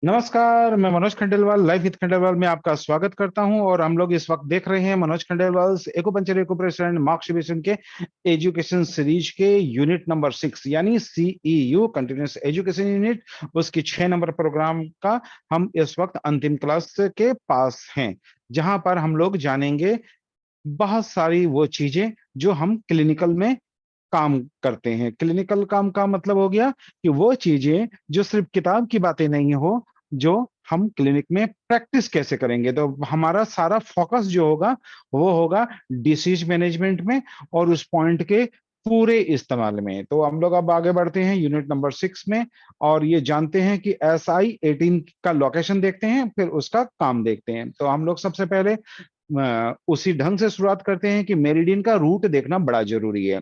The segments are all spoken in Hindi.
नमस्कार। मैं मनोज खंडेलवाल लाइफ विद खंडेलवाल में आपका स्वागत करता हूं और हम लोग इस वक्त देख रहे हैं मनोज खंडेलवाल एकोपंचर एकोप्रेशन एंड मार्क्सिविजन के एजुकेशन सीरीज के यूनिट नंबर 6 यानी सीईयू कंटिन्यूस एजुकेशन यूनिट, उसकी 6 नंबर प्रोग्राम का हम इस वक्त अंतिम क्लास के पास हैं, जहां पर हम लोग जानेंगे बहुत सारी वो चीजें जो हम क्लिनिकल में काम करते हैं। क्लिनिकल काम का मतलब हो गया कि वो चीजें जो सिर्फ किताब की बातें नहीं हो, जो हम क्लिनिक में प्रैक्टिस कैसे करेंगे। तो हमारा सारा फोकस जो होगा वो होगा डिसीज मैनेजमेंट में और उस पॉइंट के पूरे इस्तेमाल में। तो हम लोग अब आगे बढ़ते हैं यूनिट नंबर 6 में और ये जानते हैं कि SI-18 का लोकेशन देखते हैं, फिर उसका काम देखते हैं। तो हम लोग सबसे पहले उसी ढंग से शुरुआत करते हैं कि मेरिडियन का रूट देखना बड़ा जरूरी है,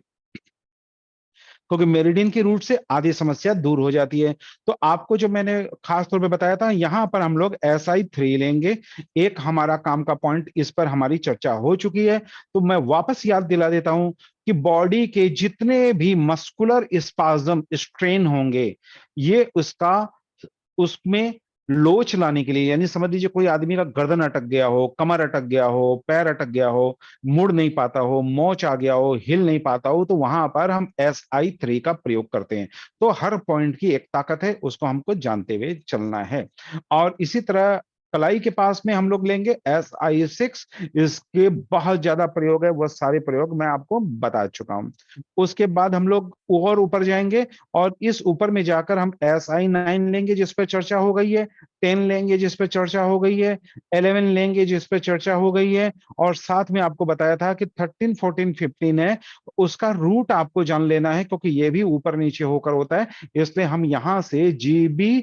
क्योंकि मेरिडियन के रूट से आधी समस्या दूर हो जाती है। तो आपको जो मैंने खास तौर पे बताया था, यहां पर हम लोग SI-3 लेंगे। एक हमारा काम का पॉइंट, इस पर हमारी चर्चा हो चुकी है, तो मैं वापस याद दिला देता हूं कि बॉडी के जितने भी मस्कुलर स्पाज्म स्ट्रेन होंगे, ये उसका उसमें लोच लाने के लिए, यानी समझ लीजिए कोई आदमी का गर्दन अटक गया हो, कमर अटक गया हो, पैर अटक गया हो, मुड़ नहीं पाता हो, मोच आ गया हो, हिल नहीं पाता हो, तो वहां पर हम SI-3 का प्रयोग करते हैं। तो हर पॉइंट की एक ताकत है, उसको हमको जानते हुए चलना है। और इसी तरह कलाई के पास में हम लोग लेंगे SI-6। इसके बहुत ज्यादा प्रयोग है, वह सारे प्रयोग मैं आपको बता चुका हूं। उसके बाद हम लोग और ऊपर जाएंगे और इस ऊपर में जाकर हम SI-9 लेंगे, जिस पर चर्चा हो गई है, 10 लेंगे जिस पर चर्चा हो गई है, 11 लेंगे जिस पर चर्चा हो गई है, और साथ में आपको बताया था कि 13, 14, 15 है, उसका रूट आपको जान लेना है, क्योंकि ये भी ऊपर नीचे होकर होता है। इसलिए हम यहां से GB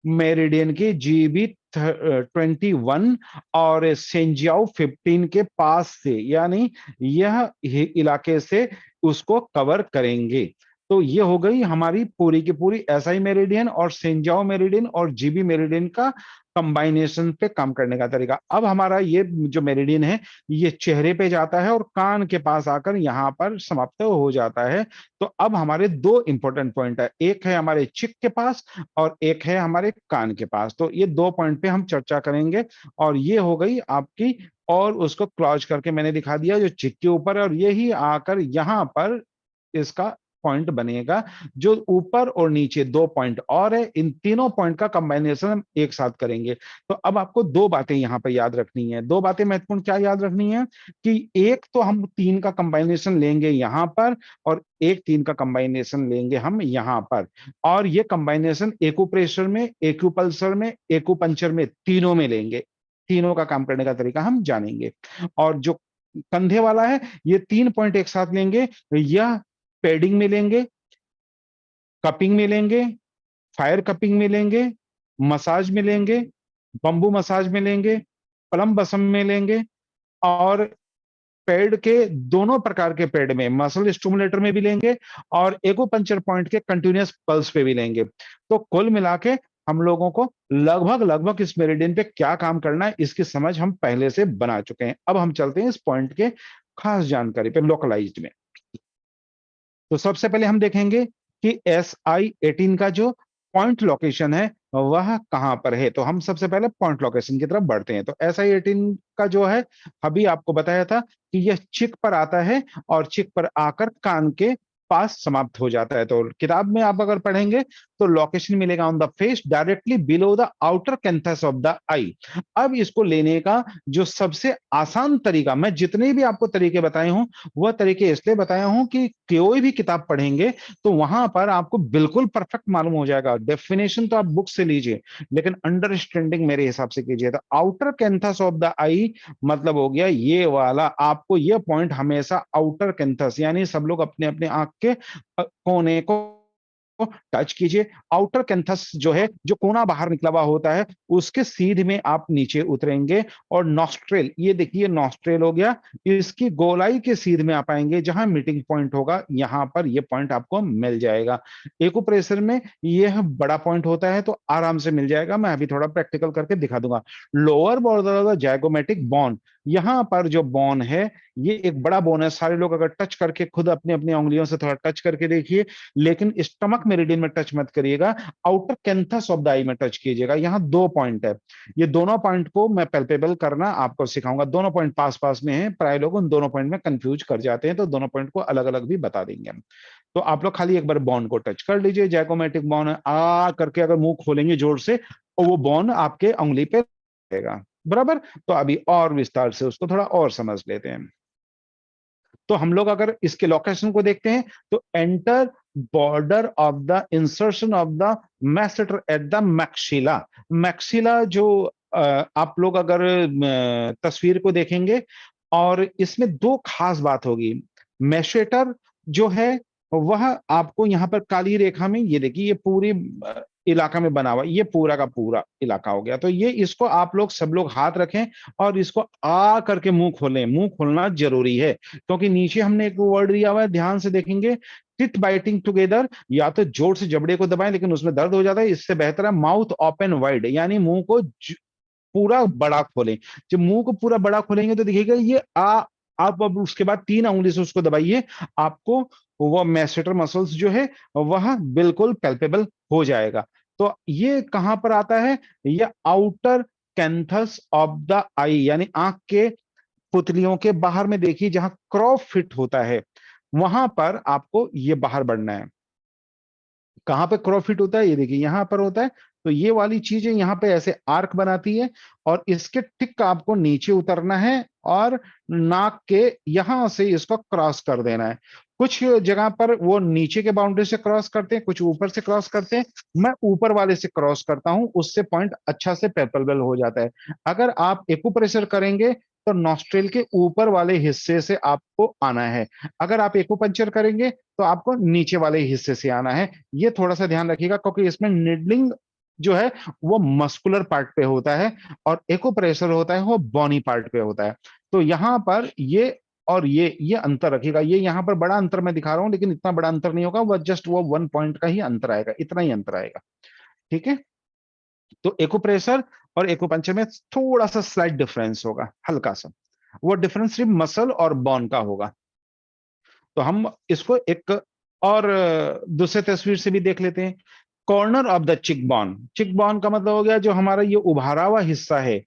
मेरिडियन के GB-21 और सेंजियाओ 15 के पास से, यानी यह इलाके से उसको कवर करेंगे। तो ये हो गई हमारी पूरी की पूरी एसआई मेरिडियन और सेंजाओ मेरिडियन और जीबी मेरिडियन का कंबाइनेशन पे काम करने का तरीका। अब हमारा ये जो मेरिडियन है, ये चेहरे पे जाता है और कान के पास आकर यहां पर समाप्त हो जाता है। तो अब हमारे दो इंपॉर्टेंट पॉइंट है, एक है हमारे चिक के पास और एक है हमारे कान के पास। तो ये दो पॉइंट पे हम चर्चा करेंगे और ये हो गई आपकी। और उसको क्लॉज करके मैंने दिखा दिया जो चिक के ऊपर है, और यही आकर यहां पर इसका पॉइंट बनेगा। जो ऊपर और नीचे दो पॉइंट और है, इन तीनों पॉइंट का कंबाइनेशन हम एक साथ करेंगे। तो अब आपको दो बातें यहां पर याद रखनी है। दो बातें महत्वपूर्ण क्या याद रखनी है कि एक तो हम तीन का कंबाइनेशन लेंगे यहां पर, और एक तीन का कंबाइनेशन लेंगे हम यहां पर। और ये कंबाइनेशन एक्यूप्रेशर में, एक्यूपल्सर में, एक्यूपंक्चर में, तीनों में लेंगे। तीनों का काम करने का तरीका हम जानेंगे। और जो कंधे वाला है, ये तीन पॉइंट एक साथ लेंगे। यह पैडिंग में लेंगे, कपिंग में लेंगे, फायर कपिंग में लेंगे, मसाज में लेंगे, बंबू मसाज में लेंगे, प्लम बसम में लेंगे, और पेड के दोनों प्रकार के पेड में, मसल स्टिमुलेटर में भी लेंगे और एगोपंचर पॉइंट के कंटिन्यूअस पल्स पे भी लेंगे। तो कुल मिला के हम लोगों को लगभग लगभग इस मेरिडियन पे क्या काम करना है, इसकी समझ हम पहले से बना चुके हैं। अब हम चलते हैं इस पॉइंट के खास जानकारी पे, लोकलाइज्ड में। तो सबसे पहले हम देखेंगे कि SI-18 का जो पॉइंट लोकेशन है वह कहां पर है। तो हम सबसे पहले पॉइंट लोकेशन की तरफ बढ़ते हैं। तो SI-18 का जो है, अभी आपको बताया था कि यह चिक पर आता है और चिक पर आकर कान के पास समाप्त हो जाता है। तो किताब में आप अगर पढ़ेंगे तो लोकेशन मिलेगा on the face directly below the outer canthus of the eye. अब इसको लेने का जो सबसे आसान तरीका, मैं जितने भी आपको तरीके बताए हूं वह तरीके इसलिए बताया हूं कि कोई भी किताब पढ़ेंगे तो वहां पर आपको बिल्कुल परफेक्ट मालूम हो जाएगा। डेफिनेशन तो आप बुक से लीजिए, लेकिन अंडरस्टैंडिंग मेरे हिसाब से कीजिए। तो आउटर कैंथस ऑफ द आई मतलब हो गया ये वाला। आपको ये पॉइंट हमेशा आउटर कैंथस, यानी सब लोग अपने अपने आंख के कोने को टच कीजिए। आउटर कैंथस जो है, जो कोना बाहर निकला हुआ होता है, उसके सीध में आप नीचे उतरेंगे और नॉस्ट्रेल, ये देखिए नॉस्ट्रेल हो गया, इसकी गोलाई के सीध में आप आएंगे जहां मीटिंग पॉइंट होगा, यहां पर ये पॉइंट आपको मिल जाएगा। एक्यूप्रेशर में यह बड़ा पॉइंट होता है तो आराम से मिल जाएगा, मैं अभी थोड़ा प्रैक्टिकल करके दिखा दूंगा। Lower border of the zygomatic bone, यहां पर जो बोन है ये एक बड़ा बोनस, सारे लोग अगर टच करके खुद अपनी अपनी उंगलियों से थोड़ा टच करके देखिए, लेकिन स्टमक मेरिडियन में टच मत करिएगा, आउटर कैंथस ऑफ द आई में टच कीजिएगा। यहाँ 2 पॉइंट है, ये दोनों पॉइंट को मैं पैल्पेबल करना आपको सिखाऊंगा। दोनों पॉइंट पास पास में हैं, प्राय लोग उन दोनों पॉइंट में कंफ्यूज कर जाते हैं, तो दोनों पॉइंट को अलग अलग भी बता देंगे हम। तो आप लोग खाली एक बार बॉन को टच कर लीजिए, जैकोमेटिक बॉन है, आ करके अगर मुंह खोलेंगे जोर से, तो वो बॉन आपके उंगली पे रहेगा, बराबर। तो अभी और विस्तार से उसको थोड़ा और समझ लेते हैं। तो हम लोग अगर इसके लोकेशन को देखते हैं, तो enter border of the insertion of the masseter at the maxilla. Maxilla जो आप लोग अगर तस्वीर को देखेंगे, और इसमें दो खास बात होगी। मैसेटर जो है वह आपको यहाँ पर काली रेखा में, ये देखिए, ये पूरी इलाका में बना हुआ, ये पूरा का पूरा इलाका हो गया। तो ये, इसको आप लोग सब लोग हाथ रखें और इसको आ करके मुंह खोलें, मुंह खोलना जरूरी है, क्योंकि नीचे हमने एक वर्ड दिया हुआ है, ध्यान से देखेंगे, टिथ बाइटिंग टुगेदर। या तो जोर से जबड़े को दबाएं, लेकिन उसमें दर्द हो जाता है, इससे बेहतर है माउथ ओपन वाइड, यानी मुंह को पूरा बड़ा खोलें। जब मुंह को पूरा बड़ा खोलेंगे तो देखिएगा ये आ, आप अब उसके बाद 3 उंगली से उसको दबाइए, आपको वह मैसेटर मसल्स जो है वह बिल्कुल पैल्पेबल हो जाएगा। तो ये कहां पर आता है, ये आउटर कैंथस ऑफ द आई, यानी आंख के पुतलियों के बाहर में देखिए, जहां क्रॉप फिट होता है, वहां पर आपको ये बाहर बढ़ना है। कहां पे क्रॉप फिट होता है, ये देखिए यहां पर होता है। तो ये वाली चीजें यहाँ पे ऐसे आर्क बनाती है, और इसके टिक आपको नीचे उतरना है, और नाक के यहां से इसको क्रॉस कर देना है। कुछ जगह पर वो नीचे के बाउंड्री से क्रॉस करते हैं, कुछ ऊपर से क्रॉस करते हैं। मैं ऊपर वाले से क्रॉस करता हूं, उससे पॉइंट अच्छा से पैपेबल हो जाता है। अगर आप एक्यूप्रेशर करेंगे, तो नॉस्ट्रिल के ऊपर वाले हिस्से से आपको आना है। अगर आप एक्यूपंक्चर करेंगे, तो आपको नीचे वाले हिस्से से आना है। ये थोड़ा सा ध्यान रखिएगा, क्योंकि इसमें निडलिंग जो है वो मस्कुलर पार्ट पे होता है, और एक्यूप्रेशर होता है वो बॉनी पार्ट पे होता है। तो यहां पर ये और ये अंतर रखिएगा। ये यहां पर बड़ा अंतर मैं दिखा रहा हूं, लेकिन इतना बड़ा अंतर नहीं होगा, वह जस्ट वो 1 पॉइंट का ही अंतर आएगा, इतना ही अंतर आएगा। ठीक है। तो एक्यूप्रेशर और एक्यूपंक्चर में थोड़ा सा स्लाइट डिफरेंस होगा, हल्का सा। वो डिफरेंस सिर्फ मसल और बॉन का होगा। तो हम इसको एक और दूसरे तस्वीर से भी देख लेते हैं। कॉर्नर ऑफ द चिक बोन, चिक बोन का मतलब हो गया जो हमारा ये उभारा हुआ हिस्सा है,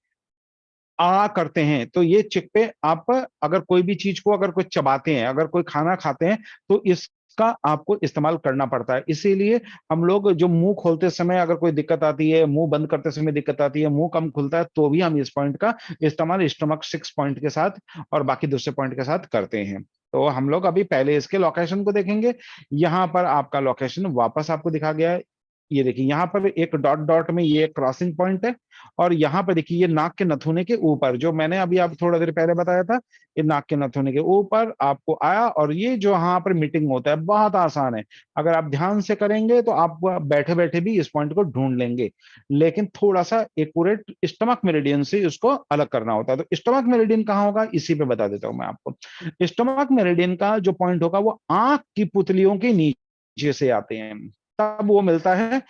आ करते हैं, तो ये चिक पे आप अगर कोई भी चीज को अगर कोई चबाते हैं, अगर कोई खाना खाते हैं, तो इसका आपको इस्तेमाल करना पड़ता है। इसीलिए हम लोग जो मुंह खोलते समय अगर कोई दिक्कत आती है, मुंह बंद करते समय दिक्कत आती है, मुंह कम खुलता है, तो भी हम इस पॉइंट का इस्तेमाल स्टमक 6 पॉइंट के साथ और बाकी दूसरे पॉइंट के साथ करते हैं। तो हम लोग अभी पहले इसके लोकेशन को देखेंगे। यहाँ पर आपका लोकेशन वापस आपको दिखा गया है। ये देखिए यहाँ पर एक डॉट डॉट में ये क्रॉसिंग पॉइंट है, और यहाँ पर देखिए ये नाक के नथुने के ऊपर, जो मैंने अभी आप थोड़ा देर पहले बताया था, ये नाक के नथुने के ऊपर आपको आया, और ये जो यहाँ पर मीटिंग होता है बहुत आसान है। अगर आप ध्यान से करेंगे तो आप बैठे बैठे भी इस पॉइंट को ढूंढ लेंगे, लेकिन थोड़ा सा एक्यूरेट स्टमक मेरिडियन से इसको अलग करना होता है। तो स्टमक मेरिडियन कहाँ होगा, इसी पे बता देता हूं मैं आपको। स्टमक मेरिडियन का जो पॉइंट होगा वो आंख की पुतलियों के नीचे से आते हैं, तब वो मिलता है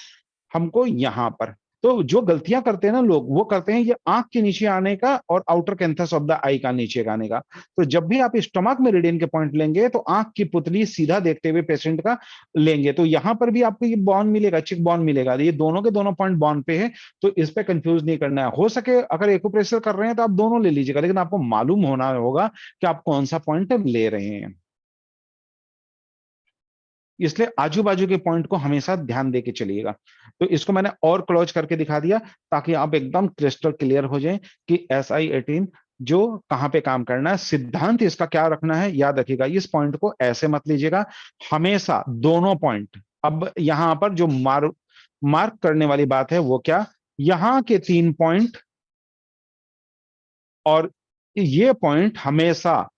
हमको यहां पर। तो जो गलतियां करते हैं ना लोग, वो करते हैं ये आंख के नीचे आने का और आउटर कैंथस ऑफ द आई का नीचे आने का। तो जब भी आप स्टमक मेरिडियन के पॉइंट लेंगे, तो आंख की पुतली सीधा देखते हुए पेशेंट का लेंगे, तो यहां पर भी आपको ये बॉन मिलेगा, चिक बॉन मिलेगा। ये दोनों के दोनों पॉइंट बॉन पे है, तो इस पे कंफ्यूज नहीं करना है। हो सके अगर एक्यूप्रेशर कर रहे हैं तो आप दोनों ले लीजिएगा, लेकिन आपको मालूम होना होगा कि आप कौन सा पॉइंट ले रहे हैं। इसलिए आजू बाजू के पॉइंट को हमेशा ध्यान देके चलिएगा। तो इसको मैंने और क्लोज करके दिखा दिया, ताकि आप एकदम क्रिस्टल क्लियर हो जाएं कि SI18 जो कहां पे काम करना है, सिद्धांत इसका क्या रखना है, याद रखिएगा। इस पॉइंट को ऐसे मत लीजिएगा, हमेशा दोनों पॉइंट। अब यहां पर जो मार्क करने वाली बात है वो क्या, यहां के 3 पॉइंट और ये पॉइंट हमेशा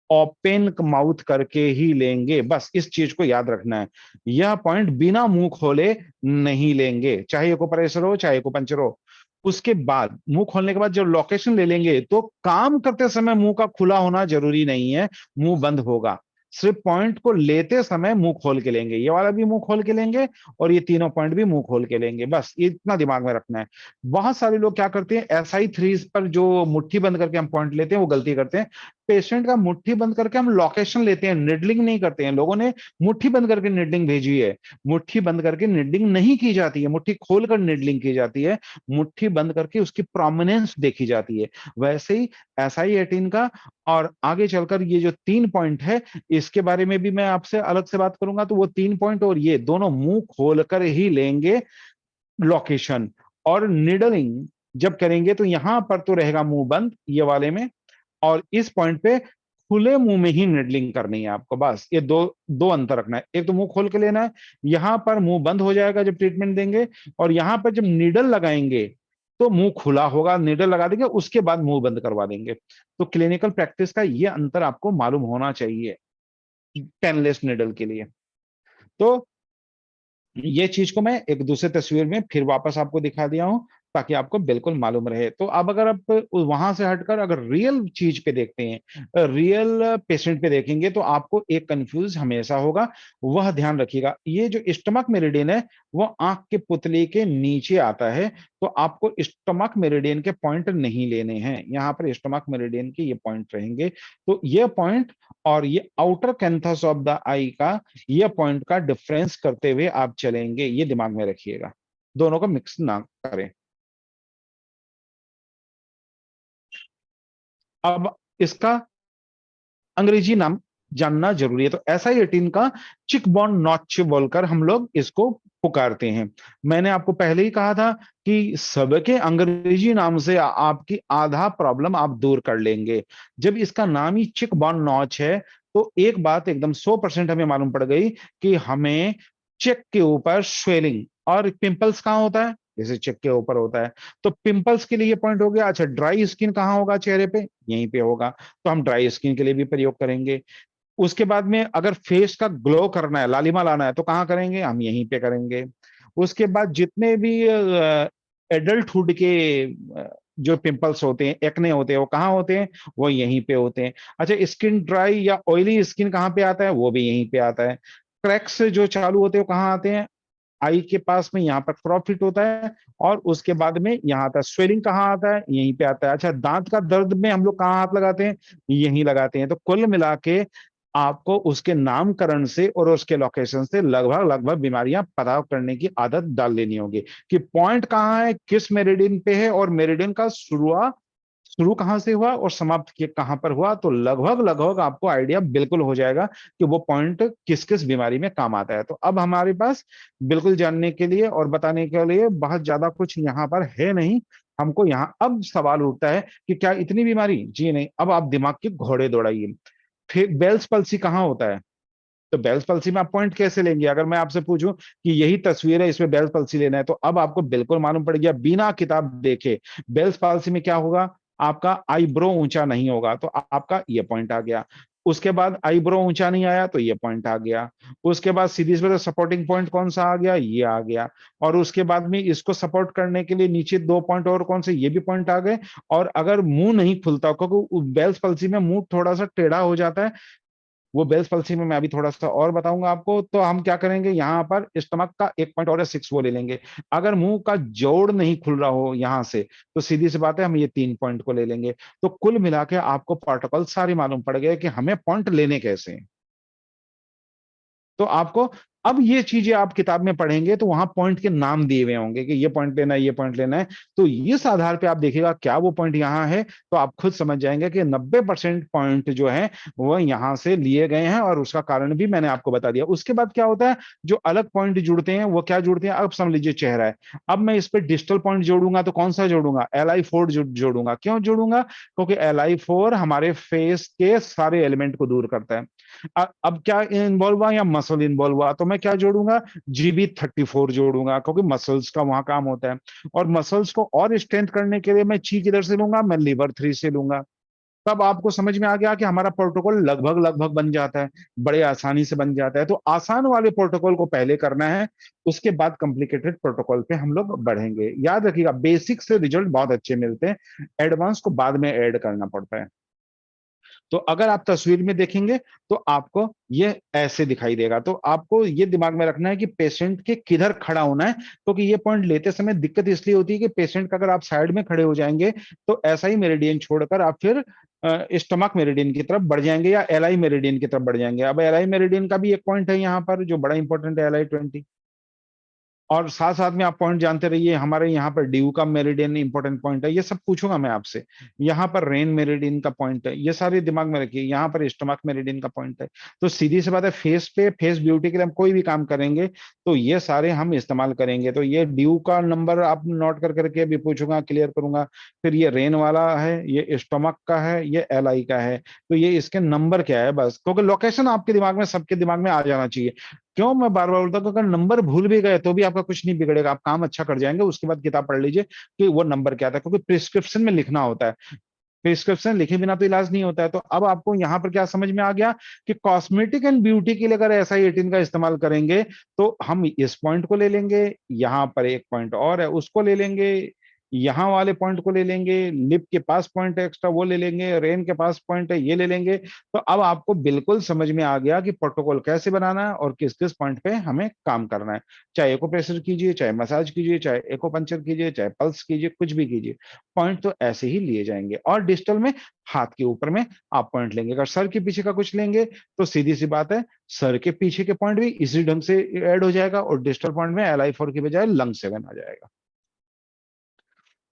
ओपन माउथ करके ही लेंगे, बस इस चीज को याद रखना है। यह पॉइंट बिना मुंह खोले नहीं लेंगे, चाहे एक्यूप्रेशर हो चाहे एक्यूपंक्चर हो। उसके बाद मुंह खोलने के बाद जब लोकेशन ले लेंगे, तो काम करते समय मुंह का खुला होना जरूरी नहीं है, मुंह बंद होगा। सिर्फ पॉइंट को लेते समय मुंह खोल के लेंगे, ये वाला भी मुंह खोल के लेंगे, और ये तीनों पॉइंट भी मुंह खोल के लेंगे, बस इतना दिमाग में रखना है। बहुत सारे लोग क्या करते हैं, SI3 पर जो मुट्ठी बंद करके हम पॉइंट लेते हैं, वो गलती करते हैं। पेशेंट का मुट्ठी बंद करके हम लोकेशन लेते हैं, निडलिंग नहीं करते हैं। लोगों ने मुट्ठी बंद करके निडलिंग भेजी है, मुट्ठी बंद करके निडलिंग नहीं की जाती है, मुट्ठी खोलकर निडलिंग की जाती है, मुट्ठी बंद करके उसकी प्रोमिनेंस देखी जाती है। वैसे ही SI18 का और आगे चलकर ये जो 3 पॉइंट है, इसके बारे में भी मैं आपसे अलग से बात करूंगा। तो वो 3 पॉइंट और ये दोनों मुंह खोलकर ही लेंगे लोकेशन। और निडलिंग जब करेंगे तो यहां पर तो रहेगा मुंह बंद ये वाले में, और इस पॉइंट पे खुले मुंह में ही निडलिंग करनी है आपको। बस ये दो दो अंतर रखना है, एक तो मुंह खोल के लेना है, यहां पर मुंह बंद हो जाएगा जब ट्रीटमेंट देंगे, और यहां पर जब नीडल लगाएंगे तो मुंह खुला होगा, नीडल लगा देंगे उसके बाद मुंह बंद करवा देंगे। तो क्लिनिकल प्रैक्टिस का ये अंतर आपको मालूम होना चाहिए पेनलेस निडल के लिए। तो ये चीज को मैं एक दूसरे तस्वीर में फिर वापस आपको दिखा दिया हूं, ताकि आपको बिल्कुल मालूम रहे। तो अब अगर आप वहां से हटकर अगर रियल चीज पे देखते हैं, रियल पेशेंट पे देखेंगे, तो आपको एक कंफ्यूज हमेशा होगा। वह ध्यान रखिएगा, ये जो स्टमक मेरिडियन है वो आंख के पुतली के नीचे आता है। तो आपको स्टमक मेरिडियन के पॉइंट नहीं लेने हैं, यहाँ पर स्टमक मेरिडियन के ये पॉइंट रहेंगे। तो ये पॉइंट और ये आउटर कैंथस ऑफ द आई का ये पॉइंट का डिफरेंस करते हुए आप चलेंगे, ये दिमाग में रखिएगा, दोनों को मिक्स ना करें। अब इसका अंग्रेजी नाम जानना जरूरी है। तो SI18 का चिक बोन नॉच बोलकर हम लोग इसको पुकारते हैं। मैंने आपको पहले ही कहा था कि सबके अंग्रेजी नाम से आपकी आधा प्रॉब्लम आप दूर कर लेंगे जब इसका नाम ही चिक बोन नॉच है। तो एक बात एकदम 100% हमें मालूम पड़ गई कि हमें चेक के ऊपर स्वेलिंग और पिंपल्स कहाँ होता है, जैसे चेक के ऊपर होता है। तो पिंपल्स के लिए ये पॉइंट हो गया। अच्छा, ड्राई स्किन कहाँ होगा चेहरे पे, यहीं पे होगा, तो हम ड्राई स्किन के लिए भी प्रयोग करेंगे। उसके बाद में अगर फेस का ग्लो करना है, लालिमा लाना है, तो कहाँ करेंगे, हम यहीं पे करेंगे। उसके बाद जितने भी एडल्टहुड के जो पिंपल्स होते हैं, एक्ने होते हैं, वो कहाँ होते हैं, वो यहीं पे होते हैं। अच्छा, स्किन ड्राई या ऑयली स्किन कहाँ पे आता है, वो भी यहीं पे आता है। क्रैक्स जो चालू होते हैं वो कहाँ आते हैं, आई के पास में, यहाँ पर प्रॉफिट होता है। और उसके बाद में यहाँ आता है स्वेलिंग, कहाँ आता है, यहीं पे आता है। अच्छा, दांत का दर्द में हम लोग कहाँ हाथ लगाते हैं, यहीं लगाते हैं। तो कुल मिला के आपको उसके नामकरण से और उसके लोकेशन से लगभग लगभग बीमारियां पता करने की आदत डाल लेनी होगी कि पॉइंट कहाँ है, किस मेरिडियन पे है, और मेरिडियन का शुरू कहां से हुआ और समाप्त कहां पर हुआ। तो लगभग लगभग आपको आइडिया बिल्कुल हो जाएगा कि वो पॉइंट किस किस बीमारी में काम आता है। तो अब हमारे पास बिल्कुल जानने के लिए और बताने के लिए बहुत ज्यादा कुछ यहाँ पर है नहीं। हमको यहाँ अब सवाल उठता है कि क्या इतनी बीमारी, जी नहीं, अब आप दिमाग के घोड़े दौड़ाइए। फिर बेल्स पल्सी कहाँ होता है, तो बेल्स पल्सी में आप पॉइंट कैसे लेंगे। अगर मैं आपसे पूछूं कि यही तस्वीर है, इसमें बेल्स पल्सी लेना है, तो अब आपको बिल्कुल मालूम पड़ गया बिना किताब देखे बेल्स पल्सी में क्या होगा, आपका आईब्रो ऊंचा नहीं होगा, तो आपका ये पॉइंट आ गया। उसके बाद आईब्रो ऊंचा नहीं आया, तो ये पॉइंट आ गया। उसके बाद सीधी सी सपोर्टिंग पॉइंट कौन सा आ गया, ये आ गया। और उसके बाद में इसको सपोर्ट करने के लिए नीचे 2 पॉइंट और कौन से, ये भी पॉइंट आ गए। और अगर मुंह नहीं खुलता, क्योंकि बेल्स पल्सी में मुंह थोड़ा सा टेढ़ा हो जाता है, वो बेल्स पल्सी में मैं अभी थोड़ा सा और बताऊंगा आपको। तो हम क्या करेंगे, यहाँ पर स्टमक का 1 पॉइंट और 6 वो ले लेंगे। अगर मुंह का जोड़ नहीं खुल रहा हो यहां से, तो सीधी सी बात है, हम ये 3 पॉइंट को ले लेंगे। तो कुल मिला के आपको प्रोटोकॉल सारे मालूम पड़ गए कि हमें पॉइंट लेने कैसे हैं। तो आपको अब ये चीजें आप किताब में पढ़ेंगे तो वहां पॉइंट के नाम दिए हुए होंगे कि ये पॉइंट लेना है, ये पॉइंट लेना है। तो इस आधार पे आप देखिएगा क्या वो पॉइंट यहाँ है, तो आप खुद समझ जाएंगे कि 90% पॉइंट जो है वो यहाँ से लिए गए हैं, और उसका कारण भी मैंने आपको बता दिया। उसके बाद क्या होता है, जो अलग पॉइंट जुड़ते हैं वो क्या जुड़ते हैं, अब समझ लीजिए चेहरा है। अब मैं इस पर डिजिटल पॉइंट जोड़ूंगा, तो कौन सा जोड़ूंगा, LI4 जोड़ूंगा। क्यों जोड़ूंगा, क्योंकि LI4 हमारे फेस के सारे एलिमेंट को दूर करता है। अब क्या इन्वॉल्व हुआ, या मसल इन्वॉल्व हुआ, तो मैं क्या जोड़ूंगा, GB34 जोड़ूंगा, क्योंकि मसल्स का वहां काम होता है। और मसल्स को और स्ट्रेंथ करने के लिए मैं ची किधर से लूंगा, मैं लिवर 3 से लूंगा। तब आपको समझ में आ गया कि हमारा प्रोटोकॉल लगभग लगभग बन जाता है, बड़े आसानी से बन जाता है। तो आसान वाले प्रोटोकॉल को पहले करना है, उसके बाद कॉम्प्लिकेटेड प्रोटोकॉल पे हम लोग बढ़ेंगे। याद रखिएगा, बेसिक से रिजल्ट बहुत अच्छे मिलते हैं, एडवांस को बाद में ऐड करना पड़ता है। तो अगर आप तस्वीर में देखेंगे तो आपको ये ऐसे दिखाई देगा। तो आपको ये दिमाग में रखना है कि पेशेंट के किधर खड़ा होना है, क्योंकि ये पॉइंट लेते समय दिक्कत इसलिए होती है कि पेशेंट का अगर आप साइड में खड़े हो जाएंगे तो ऐसा ही मेरिडियन छोड़कर आप फिर स्टमक मेरिडियन की तरफ बढ़ जाएंगे या एलआई मेरिडियन की तरफ बढ़ जाएंगे। अब एलआई मेरिडियन का भी एक पॉइंट है यहाँ पर जो बड़ा इंपॉर्टेंट है, LI-20। और साथ साथ में आप पॉइंट जानते रहिए, हमारे यहाँ पर ड्यू का मेरिडियन इंपॉर्टेंट पॉइंट है, ये सब पूछूंगा मैं आपसे। यहाँ पर रेन मेरिडियन का पॉइंट है, ये सारे दिमाग में रखिए। यहाँ पर स्टमक मेरिडियन का पॉइंट है। तो सीधी सी बात है, फेस पे फेस ब्यूटी के लिए हम कोई भी काम करेंगे तो ये सारे हम इस्तेमाल करेंगे। तो ये ड्यू का नंबर आप नोट कर करके भी पूछूंगा, क्लियर करूंगा। फिर ये रेन वाला है, ये स्टमक का है, ये LI का है। तो ये इसके नंबर क्या है, बस क्योंकि लोकेशन आपके दिमाग में, सबके दिमाग में आ जाना चाहिए। क्यों मैं बार बार बोलता हूँ, अगर नंबर भूल भी गए तो भी आपका कुछ नहीं बिगड़ेगा, आप काम अच्छा कर जाएंगे। उसके बाद किताब पढ़ लीजिए कि वो नंबर क्या था, क्योंकि प्रिस्क्रिप्शन में लिखना होता है। प्रिस्क्रिप्शन लिखे बिना तो इलाज नहीं होता है। तो अब आपको यहाँ पर क्या समझ में आ गया कि कॉस्मेटिक एंड ब्यूटी के लिए अगर SI-18 का इस्तेमाल करेंगे तो हम इस पॉइंट को ले लेंगे, यहाँ पर एक पॉइंट और है उसको ले लेंगे, यहाँ वाले पॉइंट को ले लेंगे, लिप के पास पॉइंट है एक्स्ट्रा वो ले लेंगे, रेन के पास पॉइंट है ये ले लेंगे। तो अब आपको बिल्कुल समझ में आ गया कि प्रोटोकॉल कैसे बनाना है और किस किस पॉइंट पे हमें काम करना है। चाहे एक्यूप्रेशर कीजिए, चाहे मसाज कीजिए, चाहे एक्यूपंक्चर कीजिए, चाहे पल्स कीजिए, कुछ भी कीजिए, पॉइंट तो ऐसे ही लिए जाएंगे। और डिजिटल में हाथ के ऊपर में आप पॉइंट लेंगे। अगर सर के पीछे का कुछ लेंगे तो सीधी सी बात है, सर के पीछे के पॉइंट भी इसी ढंग से ऐड हो जाएगा और डिजिटल पॉइंट में LI-4 की बजाय लंग 7 आ जाएगा।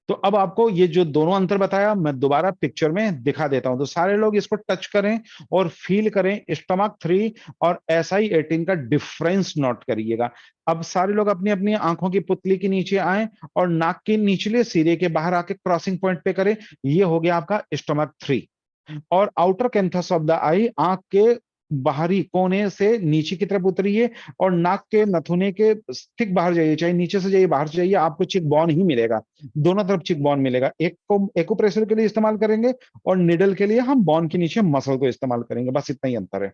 तो अब आपको ये जो दोनों अंतर बताया मैं दोबारा पिक्चर में दिखा देता हूं, तो सारे लोग इसको टच करें और फील करें। स्टमक 3 और SI-18 का डिफरेंस नोट करिएगा। अब सारे लोग अपनी अपनी आंखों की पुतली के नीचे आए और नाक के निचले सिरे के बाहर आके क्रॉसिंग पॉइंट पे करें। ये हो गया आपका स्टमक 3। और आउटर कैंथस ऑफ द आई, आंख के बाहरी कोने से नीचे की तरफ उतरिए और नाक के नथुने के ठीक बाहर जाइए, चाहे नीचे से जाइए बाहर से जाइए, आपको चिक बॉन ही मिलेगा। दोनों तरफ चिक बॉन मिलेगा। एक को एक्यूप्रेशर के लिए इस्तेमाल करेंगे और निडल के लिए हम बॉन के नीचे मसल को इस्तेमाल करेंगे, बस इतना ही अंतर है।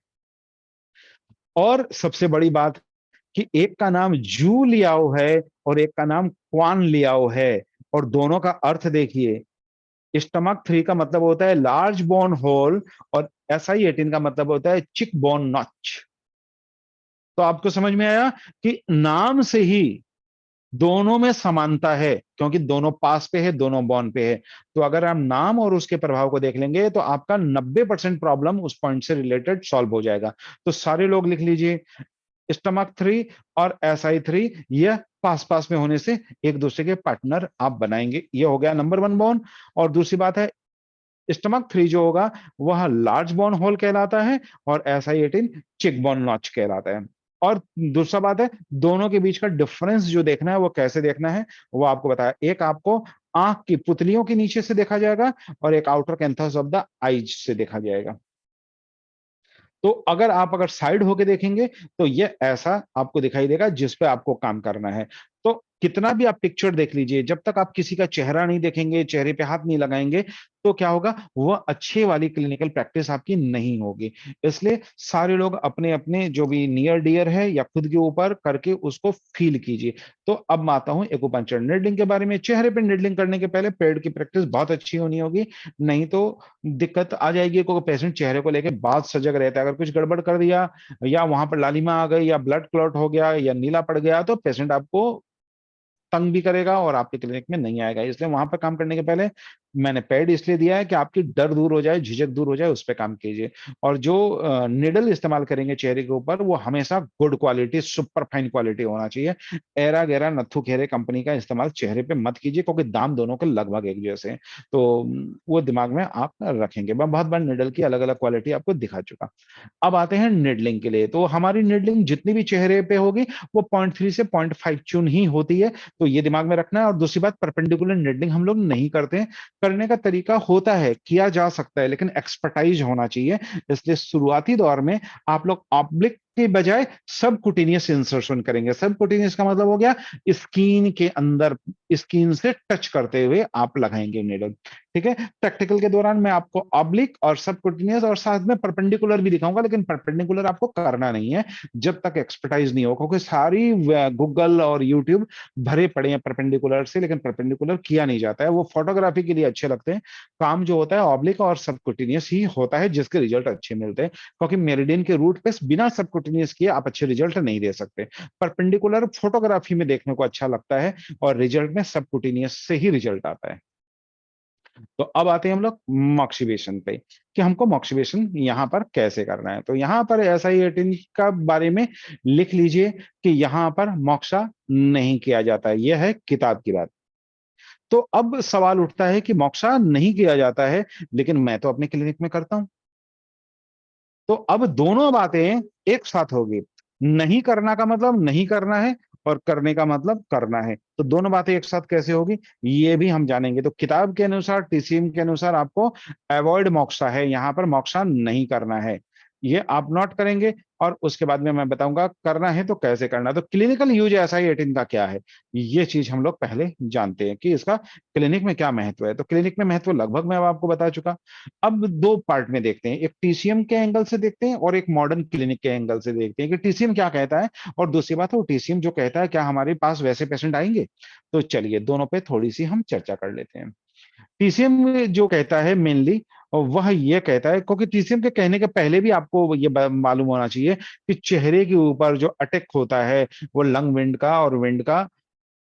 और सबसे बड़ी बात कि एक का नाम जू लियाओ है और एक का नाम क्वान लियाओ है, और दोनों का अर्थ देखिए। स्टमक 3 का मतलब होता है लार्ज बोन होल और SI-18 का मतलब होता है चिक बोन नॉच। तो आपको समझ में आया कि नाम से ही दोनों में समानता है, क्योंकि दोनों पास पे है, दोनों बॉन पे है। तो अगर हम नाम और उसके प्रभाव को देख लेंगे तो आपका 90% प्रॉब्लम उस पॉइंट से रिलेटेड सॉल्व हो जाएगा। तो सारे लोग लिख लीजिए, स्टमक 3 और SI-3 यह पास पास में होने से एक दूसरे के पार्टनर आप बनाएंगे। ये हो गया नंबर 1 बॉन्ड। और दूसरी बात है, स्टमक 3 जो होगा वह लार्ज बोन होल कहलाता है और SI-18 चिक बोन नॉच कहलाता है। और दूसरा बात है, दोनों के बीच का डिफरेंस जो देखना है वो कैसे देखना है वो आपको बताया। एक आपको आंख की पुतलियों के नीचे से देखा जाएगा और एक outer canthus of the eyes से देखा जाएगा। तो अगर साइड होके देखेंगे तो ये ऐसा आपको दिखाई देगा जिस पे आपको काम करना है। तो कितना भी आप पिक्चर देख लीजिए, जब तक आप किसी का चेहरा नहीं देखेंगे, चेहरे पे हाथ नहीं लगाएंगे, तो क्या होगा, वह अच्छी वाली क्लिनिकल प्रैक्टिस आपकी नहीं होगी। इसलिए सारे लोग अपने अपने जो भी नियर डियर है या खुद के ऊपर करके उसको फील कीजिए। तो अब मैं आता हूं एक्यूपंक्चर निडलिंग के बारे में। चेहरे पे निडलिंग करने के पहले पेड़ की प्रैक्टिस बहुत अच्छी होनी होगी, नहीं तो दिक्कत आ जाएगी, क्योंकि पेशेंट चेहरे को लेके बहुत सजग रहता है। अगर कुछ गड़बड़ कर दिया या वहां पर लालिमा आ गई या ब्लड क्लॉट हो गया या नीला पड़ गया तो पेशेंट आपको तंग भी करेगा और आपके क्लिनिक में नहीं आएगा। इसलिए वहां पर काम करने के पहले मैंने पैड इसलिए दिया है कि आपकी डर दूर हो जाए, झिझक दूर हो जाए, उस पर काम कीजिए। और जो निडल इस्तेमाल करेंगे चेहरे के ऊपर वो हमेशा good quality, super fine quality होना चाहिए। एरा गैरा नत्थु खेरे कंपनी का इस्तेमाल चेहरे पे मत कीजिए, क्योंकि दाम दोनों के लगभग एक जैसे हैं। तो वो दिमाग में आप रखेंगे। मैं बहुत बार निडल की अलग अलग क्वालिटी आपको दिखा चुका। अब आते हैं निडलिंग के लिए। तो हमारी निडलिंग जितनी भी चेहरे पे होगी वो 0.3 से 0.5 चून ही होती है। तो ये दिमाग में रखना है। और दूसरी बात, परपेंडिकुलर निडलिंग हम लोग नहीं करते हैं। करने का तरीका होता है, किया जा सकता है, लेकिन एक्सपर्टाइज होना चाहिए। इसलिए शुरुआती दौर में आप लोग ऑब्लिक के बजाय सबकुटेनियस इंसर्शन करेंगे। सबकुटेनियस का मतलब हो गया स्किन के अंदर, स्किन से टच करते हुए आप लगाएंगे नीडल। ठीक है, प्रैक्टिकल के दौरान मैं आपको ऑब्लिक और सबकुटेनियस और साथ में परपेंडिकुलर भी दिखाऊंगा, लेकिन परपेंडिकुलर आपको करना नहीं है जब तक एक्सपर्टाइज नहीं हो, क्योंकि सारी गूगल और यूट्यूब भरे पड़े हैं परपेंडिकुलर से, लेकिन परपेंडिकुलर किया नहीं जाता है। वो फोटोग्राफी के लिए अच्छे लगते हैं, काम जो होता है ऑब्लिक और सबकुटेनियस ही होता है, जिसके रिजल्ट अच्छे मिलते हैं, क्योंकि मेरिडियन के रूट पे बिना सबकुटेनियस किए आप अच्छे रिजल्ट नहीं दे सकते। परपेंडिकुलर फोटोग्राफी में देखने को अच्छा लगता है और रिजल्ट में सबकुटेनियस से ही रिजल्ट आता है। तो अब आते हैं हम लोग मॉक्सिवेशन पे, कि हमको मॉक्सिवेशन यहाँ पर कैसे करना है। तो यहाँ पर SI18 का बारे में लिख लीजिए कि यहाँ पर मॉक्सा नहीं किया जाता है, यह है किताब की बात। तो अब सवाल उठता है कि मॉक्सा नहीं किया जाता है, लेकिन मैं तो अपने क्लिनिक में करता हूं। तो अब दोनों बातें एक साथ होगी, नहीं करना का मतलब नहीं करना है, और करने का मतलब करना है। तो दोनों बातें एक साथ कैसे होगी, ये भी हम जानेंगे। तो किताब के अनुसार, TCM के अनुसार आपको अवॉइड मोक्सा है, यहां पर मोक्सा नहीं करना है, ये आप नोट करेंगे। और उसके बाद में मैं बताऊंगा करना है तो कैसे करना है। तो क्लिनिकल यूज SI18 का क्या है, ये चीज हम लोग पहले जानते हैं कि इसका क्लिनिक में क्या महत्व है। तो क्लिनिक में महत्व लगभग मैं आपको बता चुका। अब दो पार्ट में देखते हैं, एक TCM के एंगल से देखते हैं और एक मॉडर्न क्लिनिक के एंगल से देखते हैं कि TCM क्या कहता है, और दूसरी बात है वो TCM जो कहता है क्या हमारे पास वैसे पेशेंट आएंगे। तो चलिए दोनों पे थोड़ी सी हम चर्चा कर लेते हैं। TCM जो कहता है मेनली, वह ये कहता है, क्योंकि TCM के कहने के पहले भी आपको ये मालूम होना चाहिए कि चेहरे के ऊपर जो अटैक होता है वो लंग विंड का और विंड का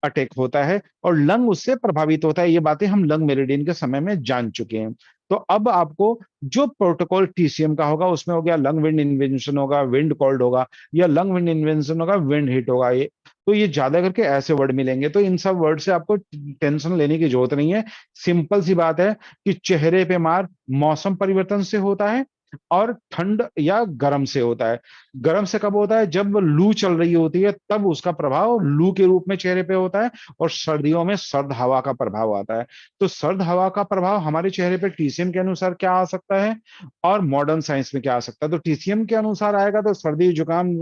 अटैक होता है, और लंग उससे प्रभावित होता है। ये बातें हम लंग मेरिडियन के समय में जान चुके हैं। तो अब आपको जो प्रोटोकॉल TCM का होगा उसमें हो गया लंग विंड इन्वेंशन होगा, विंड कोल्ड होगा, या लंग विंड इन्वेंशन होगा, विंड हिट होगा। ये तो ये ज्यादा करके ऐसे वर्ड मिलेंगे, तो इन सब वर्ड से आपको टेंशन लेने की जरूरत नहीं है। सिंपल सी बात है कि चेहरे पे मार मौसम परिवर्तन से होता है, और ठंड या गर्म से होता है। गर्म से कब होता है, जब लू चल रही होती है तब उसका प्रभाव लू के रूप में चेहरे पे होता है, और सर्दियों में सर्द हवा का प्रभाव आता है। तो सर्द हवा का प्रभाव हमारे चेहरे पे TCM के अनुसार क्या आ सकता है, और मॉडर्न साइंस में क्या आ सकता है। तो TCM के अनुसार आएगा तो सर्दी जुकाम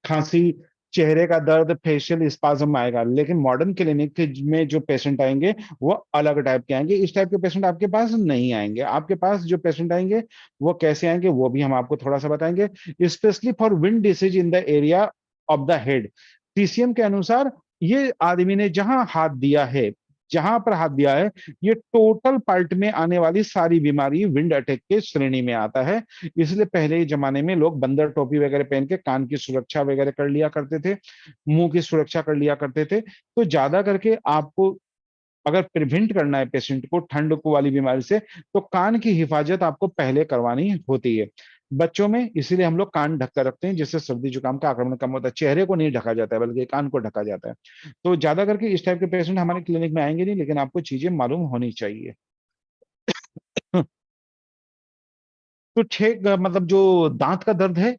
खांसी, चेहरे का दर्द, फेशियल स्पाज्म आएगा। लेकिन मॉडर्न क्लिनिक में जो पेशेंट आएंगे वो अलग टाइप के आएंगे, इस टाइप के पेशेंट आपके पास नहीं आएंगे। आपके पास जो पेशेंट आएंगे वो कैसे आएंगे वो भी हम आपको थोड़ा सा बताएंगे, specially for wind disease in the area of the head. TCM के अनुसार ये आदमी ने जहां हाथ दिया है, जहां पर हाथ दिया है, ये टोटल पार्ट में आने वाली सारी बीमारी विंड अटैक के श्रेणी में आता है। इसलिए पहले जमाने में लोग बंदर टोपी वगैरह पहन के कान की सुरक्षा वगैरह कर लिया करते थे, मुंह की सुरक्षा कर लिया करते थे। तो ज्यादा करके आपको अगर प्रिवेंट करना है पेशेंट को ठंड को वाली बीमारी से, तो कान की हिफाजत आपको पहले करवानी होती है। बच्चों में इसीलिए हम लोग कान ढक कर रखते हैं, जिससे सर्दी जुकाम का आक्रमण कम होता है। चेहरे को नहीं ढका जाता है बल्कि कान को ढका जाता है। तो ज्यादा करके इस टाइप के पेशेंट हमारे क्लिनिक में आएंगे नहीं, लेकिन आपको चीजें मालूम होनी चाहिए। तो छह मतलब जो दांत का दर्द है,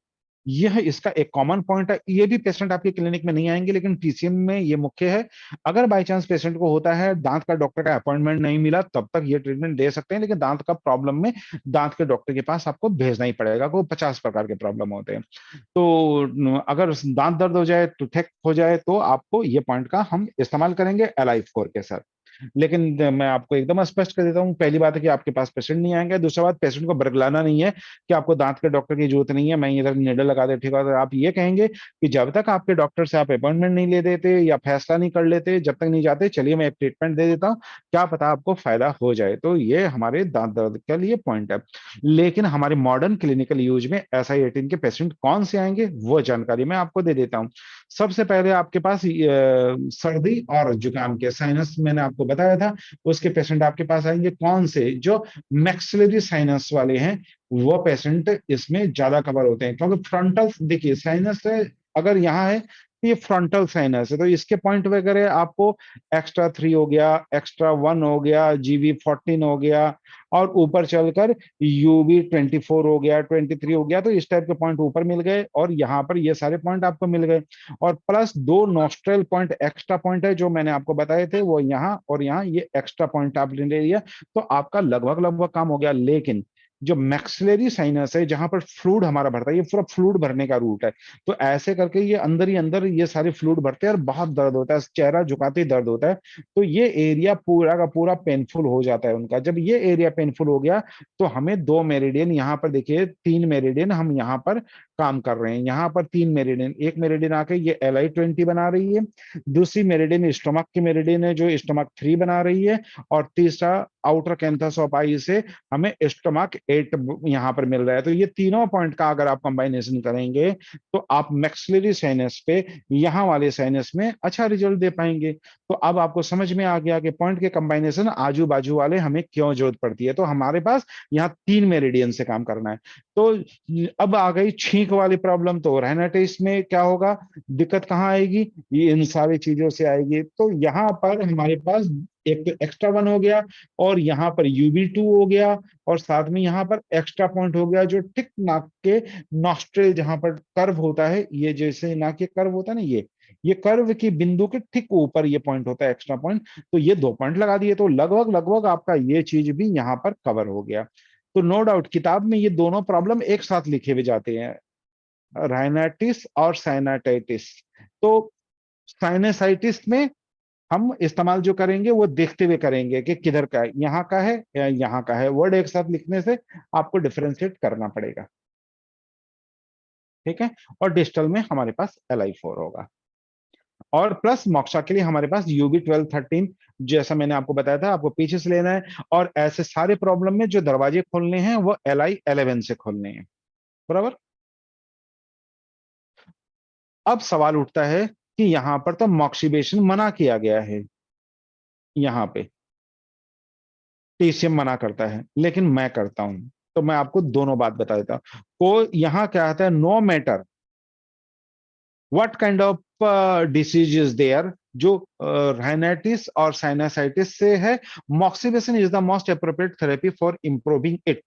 यह इसका एक कॉमन पॉइंट है। ये भी पेशेंट आपके क्लिनिक में नहीं आएंगे, लेकिन TCM में ये मुख्य है। अगर बाई चांस पेशेंट को होता है दांत का डॉक्टर का अपॉइंटमेंट नहीं मिला, तब तक ये ट्रीटमेंट दे सकते हैं, लेकिन दांत का प्रॉब्लम में दांत के डॉक्टर के पास आपको भेजना ही पड़ेगा, को 50 प्रकार के प्रॉब्लम होते हैं। तो अगर दांत दर्द हो जाए, टूथेक हो जाए, तो आपको ये पॉइंट का हम इस्तेमाल करेंगे Alive Core के साथ। लेकिन मैं आपको एकदम स्पष्ट कर देता हूँ, पहली बात है कि आपके पास पेशेंट नहीं आएंगे। दूसरा बात, पेशेंट को बरगलाना नहीं है कि आपको दांत के डॉक्टर की जरूरत नहीं है, मैं इधर निडल लगा दे, ठीक है। तो आप ये कहेंगे कि जब तक आपके डॉक्टर से आप अपॉइंटमेंट नहीं ले देते या फैसला नहीं कर लेते, जब तक नहीं जाते, चलिए मैं एक ट्रीटमेंट दे देता हूँ, क्या पता आपको फायदा हो जाए। तो ये हमारे दांत दर्द के लिए पॉइंट है। लेकिन हमारे मॉडर्न क्लिनिकल यूज में SI18 के पेशेंट कौन से आएंगे वो जानकारी मैं आपको दे देता हूँ। सबसे पहले आपके पास सर्दी और जुकाम के साइनस मैंने आपको बताया था, उसके पेशेंट आपके पास आएंगे। कौन से, जो मैक्सिलरी साइनस वाले हैं, वो पेशेंट इसमें ज्यादा कवर होते हैं, क्योंकि फ्रंटल देखिए साइनस है, अगर यहाँ है तो ये फ्रंटल साइनस है, तो इसके पॉइंट वगैरह आपको एक्स्ट्रा 3 हो गया, एक्स्ट्रा 1 हो गया, GB14 हो गया, और ऊपर चलकर UB24 हो गया, 23 हो गया। तो इस टाइप के पॉइंट ऊपर मिल गए, और यहाँ पर ये सारे पॉइंट आपको मिल गए। और plus 2 nostril point extra point है जो मैंने आपको बताए थे, वो यहाँ और यहाँ, ये एक्स्ट्रा पॉइंट आप ले लिया, तो आपका लगभग लगभग काम हो गया। लेकिन जो मैक्सिलरी साइनस है जहां पर फ्लूइड हमारा भरता है, ये पूरा फ्लूइड भरने का रूट है। तो ऐसे करके ये अंदर ही अंदर ये सारे फ्लूइड भरते हैं और बहुत दर्द होता है, चेहरा झुकाते ही दर्द होता है। तो ये एरिया पूरा का पूरा पेनफुल हो जाता है उनका। जब ये एरिया पेनफुल हो गया तो हमें 2 मेरिडियन, यहाँ पर देखिए 3 मेरिडियन हम यहाँ पर काम कर रहे हैं। यहाँ पर 3 मेरिडियन, एक मेरिडियन आके ये LI20 बना रही है, दूसरी मेरिडियन स्टमक की मेरिडियन है जो स्टमक 3 बना रही है, और तीसरा आउटर कैंथस ऑफ आई से हमें स्टमक 8 यहाँ पर मिल रहा है। तो ये तीनों पॉइंट का अगर आप कंबाइनेशन करेंगे तो आप मैक्सिलरी साइनस पे यहाँ वाले साइनस में अच्छा रिजल्ट दे पाएंगे। तो अब आपको समझ में आ गया कि पॉइंट के कंबाइनेशन आजू बाजू वाले हमें क्यों जरूरत पड़ती है। तो हमारे पास यहाँ 3 मेरिडियन से काम करना है। तो अब आ गई छींक वाली प्रॉब्लम। तो राइनाइटिस में क्या होगा, दिक्कत कहाँ आएगी, ये इन सारी चीजों से आएगी। तो यहाँ पर हमारे पास एक तो एक्स्ट्रा 1 हो गया, और यहाँ पर UB2 हो गया, और साथ में यहाँ पर एक्स्ट्रा पॉइंट हो गया जो ठीक नाक के नॉस्ट्रिल जहां पर कर्व होता है, ये जैसे नाक के कर्व होता है ना, ये कर्व की बिंदु के ठीक ऊपर ये पॉइंट होता है एक्स्ट्रा पॉइंट। तो ये 2 पॉइंट लगा दिए तो लगभग लगभग आपका ये चीज भी यहाँ पर कवर हो गया। तो नो डाउट किताब में ये दोनों प्रॉब्लम एक साथ लिखे हुए जाते हैं, राइनाइटिस और साइनाइटिस। तो साइनसाइटिस में हम इस्तेमाल जो करेंगे वो देखते हुए करेंगे कि किधर का है, यहाँ का है या यहाँ का है। वर्ड एक साथ लिखने से आपको डिफरेंशिएट करना पड़ेगा, ठीक है। और डिजिटल में हमारे पास LI4 होगा, और प्लस मोक्सा के लिए हमारे पास UB12 13, जैसा मैंने आपको बताया था, आपको पीछे से लेना है। और ऐसे सारे प्रॉब्लम में जो दरवाजे खोलने हैं वो LI11 से खोलने हैं, बराबर। अब सवाल उठता है कि यहां पर तो मॉक्सिबेशन मना किया गया है, यहाँ पे TCM मना करता है, लेकिन मैं करता हूं। तो मैं आपको दोनों बात बता देता हूं। को यहाँ क्या आता है, no matter what kind of disease is there, जो राइनाइटिस और साइनसाइटिस से है, moxibustion is the most appropriate therapy for improving it.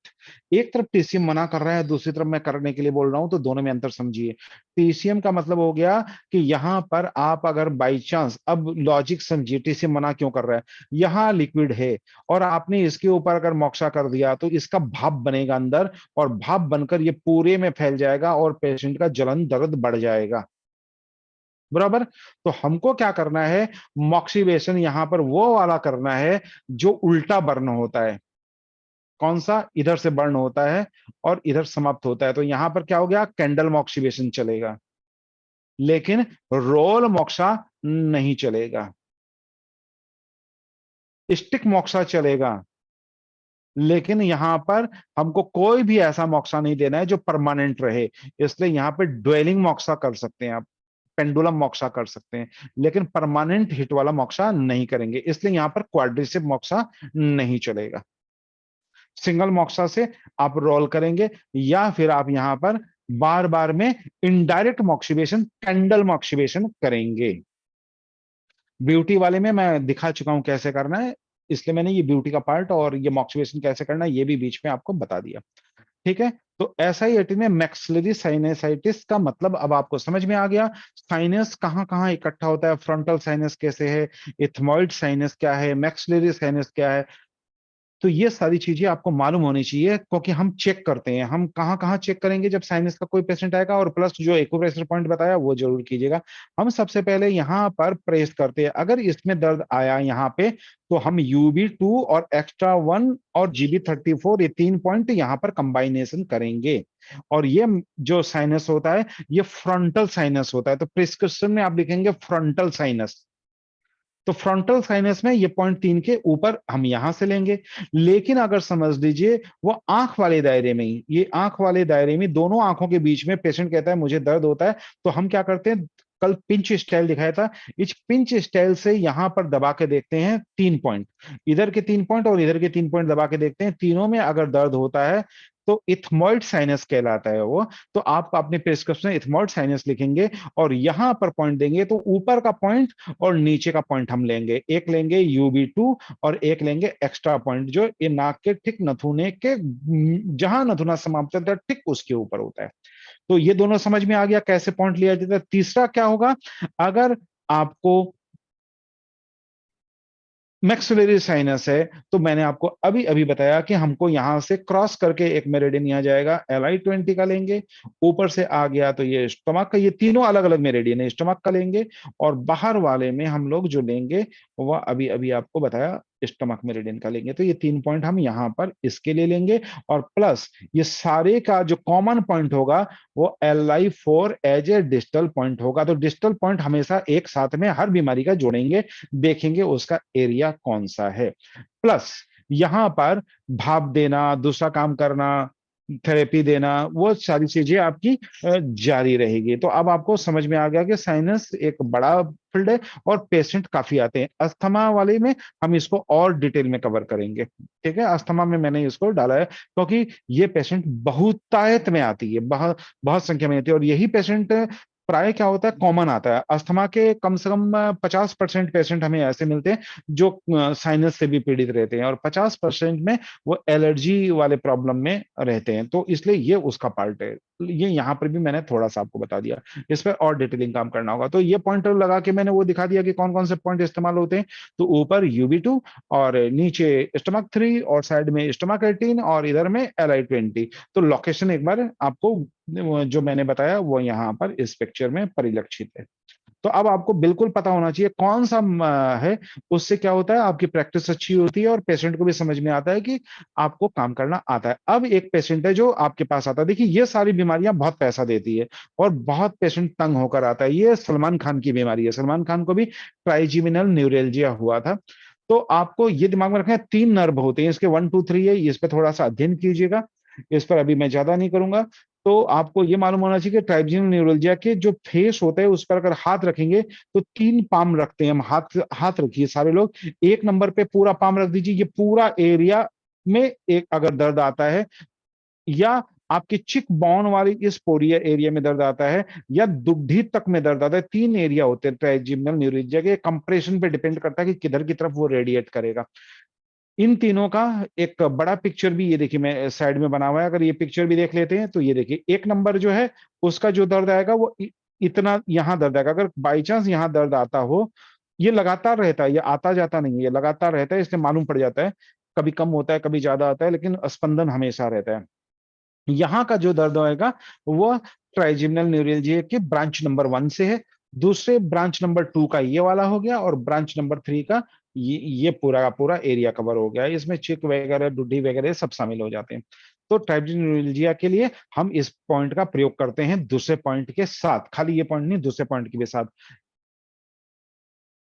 एक तरफ TCM मना कर रहा है, दूसरी तरफ मैं करने के लिए बोल रहा हूं, तो दोनों में अंतर समझिए। TCM का मतलब हो गया कि यहां पर आप अगर बाई चांस, अब लॉजिक समझिए, TCM मना क्यों कर रहा है, यहाँ लिक्विड है और आपने इसके ऊपर अगर मोक्सा कर दिया तो इसका भाप बनेगा अंदर, और भाप बनकर ये पूरे में फैल जाएगा और पेशेंट का जलन दर्द बढ़ जाएगा, बराबर। तो हमको क्या करना है, मॉक्सिबेशन यहां पर वो वाला करना है जो उल्टा बर्न होता है। कौन सा, इधर से बर्न होता है और इधर समाप्त होता है। तो यहां पर क्या हो गया, कैंडल मॉक्सिबेशन चलेगा, लेकिन रोल मोक्सा नहीं चलेगा। स्टिक मोक्सा चलेगा, लेकिन यहां पर हमको कोई भी ऐसा मोक्सा नहीं देना है जो परमानेंट रहे। इसलिए यहां पे ड्वेलिंग मोक्सा कर सकते हैं आप, पेंडुलम मोक्सा कर सकते हैं, लेकिन परमानेंट हिट वाला मोक्सा नहीं करेंगे। इसलिए यहां पर क्वाड्रिसेप मोक्सा नहीं चलेगा। सिंगल मोक्सा से आप रोल करेंगे, या फिर आप यहां पर बार बार में इनडायरेक्ट मॉक्सिबेशन, कैंडल मॉक्सिबेशन करेंगे। ब्यूटी वाले में मैं दिखा चुका हूं कैसे करना है, इसलिए मैंने ये ब्यूटी का पार्ट और ये मॉक्सिबेशन कैसे करना है ये भी बीच में आपको बता दिया, ठीक है। तो ऐसा ही एटी में मैक्सिलरी साइनसाइटिस का मतलब अब आपको समझ में आ गया। साइनस कहाँ कहाँ इकट्ठा होता है, फ्रंटल साइनस कैसे है, इथमॉइड साइनस क्या है, मैक्सिलरी साइनस क्या है। तो ये सारी चीजें आपको मालूम होनी चाहिए, क्योंकि हम चेक करते हैं, हम कहाँ कहाँ चेक करेंगे जब साइनस का कोई पेशेंट आएगा। और प्लस जो एक्यूप्रेशर पॉइंट बताया वो जरूर कीजिएगा। हम सबसे पहले यहाँ पर प्रेस करते हैं, अगर इसमें दर्द आया यहाँ पे, तो हम UB2 और एक्स्ट्रा 1 और GB34, ये 3 पॉइंट यहाँ पर कंबाइनेशन करेंगे। और ये जो साइनस होता है ये फ्रंटल साइनस होता है, तो प्रिस्क्रिप्शन में आप लिखेंगे फ्रंटल साइनस। तो फ्रंटल साइनस में ये पॉइंट 3 के ऊपर हम यहां से लेंगे। लेकिन अगर समझ लीजिए वो आंख वाले दायरे में ही, ये आंख वाले दायरे में दोनों आंखों के बीच में पेशेंट कहता है मुझे दर्द होता है, तो हम क्या करते हैं, कल पिंच स्टाइल दिखाया था, इस पिंच स्टाइल से यहां पर दबा के देखते हैं 3 पॉइंट, इधर के 3 पॉइंट और इधर के 3 पॉइंट दबा के देखते हैं, तीनों में अगर दर्द होता है तो इथमॉइड साइनस कहलाता है वो। तो आप अपने प्रिस्क्रिप्शन में इथमॉइड साइनस लिखेंगे और यहां पर पॉइंट देंगे, तो ऊपर का पॉइंट और नीचे का पॉइंट हम लेंगे, एक लेंगे UB2 और एक लेंगे एक्स्ट्रा पॉइंट जो ये नाक के ठीक नथुने के, जहां नथुना समाप्त होता है ठीक उसके ऊपर होता है। तो ये दोनों समझ में आ गया कैसे पॉइंट लिया जाता है। तीसरा क्या होगा, अगर आपको मैक्सिलरी साइनस है, तो मैंने आपको अभी अभी बताया कि हमको यहां से क्रॉस करके एक मेरिडियन यहाँ जाएगा, LI20 का लेंगे। ऊपर से आ गया तो ये स्टमक का, ये तीनों अलग अलग मेरिडियन है, स्टमक का लेंगे। और बाहर वाले में हम लोग जो लेंगे वह अभी अभी आपको बताया, स्टमक मेरिडियन का लेंगे। तो ये 3 पॉइंट हम यहाँ पर इसके लिए लेंगे। और प्लस ये सारे का जो कॉमन पॉइंट होगा वो LI4 as a distal point होगा। तो डिस्टल पॉइंट हमेशा एक साथ में हर बीमारी का जोड़ेंगे, देखेंगे उसका एरिया कौन सा है। प्लस यहां पर भाप देना, दूसरा काम करना, थेरेपी देना, वो सारी चीजें आपकी जारी रहेगी। तो अब आपको समझ में आ गया कि साइनस एक बड़ा फील्ड है और पेशेंट काफी आते हैं। अस्थमा वाले में हम इसको और डिटेल में कवर करेंगे, ठीक है। अस्थमा में मैंने इसको डाला है क्योंकि ये पेशेंट बहुतायत में आती है, बहुत बहुत संख्या में आती है। और यही पेशेंट प्राय क्या होता है, कॉमन आता है। अस्थमा के कम से कम 50% पेशेंट हमें ऐसे मिलते हैं जो साइनस से भी पीड़ित रहते हैं, और 50% में वो एलर्जी वाले प्रॉब्लम में रहते हैं। तो इसलिए ये उसका पार्ट है। ये यहाँ पर भी मैंने थोड़ा सा आपको बता दिया, इस पर और डिटेलिंग काम करना होगा। तो ये पॉइंटर लगा के मैंने वो दिखा दिया कि कौन कौन से पॉइंट इस्तेमाल होते हैं। तो ऊपर UB2, और नीचे स्टमक 3, और साइड में स्टमक 18, और इधर में LI20। तो लोकेशन एक बार आपको जो मैंने बताया वो यहाँ पर इस पिक्चर में परिलक्षित है। तो अब आपको बिल्कुल पता होना चाहिए कौन सा है। उससे क्या होता है, आपकी प्रैक्टिस अच्छी होती है और पेशेंट को भी समझ में आता है कि आपको काम करना आता है। अब एक पेशेंट है जो आपके पास आता है, देखिए ये सारी बीमारियां बहुत पैसा देती है और बहुत पेशेंट तंग होकर आता है। ये सलमान खान की बीमारी है, सलमान खान को भी ट्राइजीमिनल न्यूरेल्जिया हुआ था। तो आपको ये दिमाग में रखना है, 3 नर्व होते हैं इसके, 1 2 3 है। इस पर थोड़ा सा अध्ययन कीजिएगा, इस पर अभी मैं ज्यादा नहीं करूंगा। तो आपको ये मालूम होना चाहिए कि ट्राइजेमिनल न्यूरोलजिया के जो फेस होता है उस पर अगर हाथ रखेंगे तो 3 पाम रखते हैं हम। हाथ हाथ रखिए सारे लोग, 1 नंबर पे पूरा पाम रख दीजिए। ये पूरा एरिया में एक अगर दर्द आता है, या आपकी चिक बोन वाली इस पोरिया एरिया में दर्द आता है, या दुग्धी तक में दर्द आता है, 3 एरिया होते हैं ट्राइजेमिनल न्यूरोलजिया के। कंप्रेशन पे डिपेंड करता है कि किधर की तरफ वो रेडिएट करेगा। इन तीनों का एक बड़ा पिक्चर भी ये देखिए मैं साइड में बना हुआ है। अगर ये पिक्चर भी देख लेते हैं तो ये देखिए, 1 नंबर जो है उसका जो दर्द आएगा वो इतना यहां दर्द आएगा। अगर बाई चांस यहां दर्द आता हो, ये लगातार रहता है, ये आता जाता नहीं है, ये लगातार रहता है, इसलिए मालूम पड़ जाता है। कभी कम होता है, कभी ज्यादा आता है, लेकिन स्पंदन हमेशा रहता है। यहाँ का जो दर्द होएगा वो ट्राइजेमिनल न्यूरोलजिया के ब्रांच नंबर 1 से है। दूसरे ब्रांच नंबर 2 का ये वाला हो गया, और ब्रांच नंबर 3 का ये पूरा का पूरा एरिया कवर हो गया। इसमें चिक वगैरह, डुड्डी वगैरह सब शामिल हो जाते हैं। तो ट्राइजेमिनल न्यूरोलजिया के लिए हम इस पॉइंट का प्रयोग करते हैं दूसरे पॉइंट के साथ, खाली ये पॉइंट नहीं, दूसरे पॉइंट के भी साथ।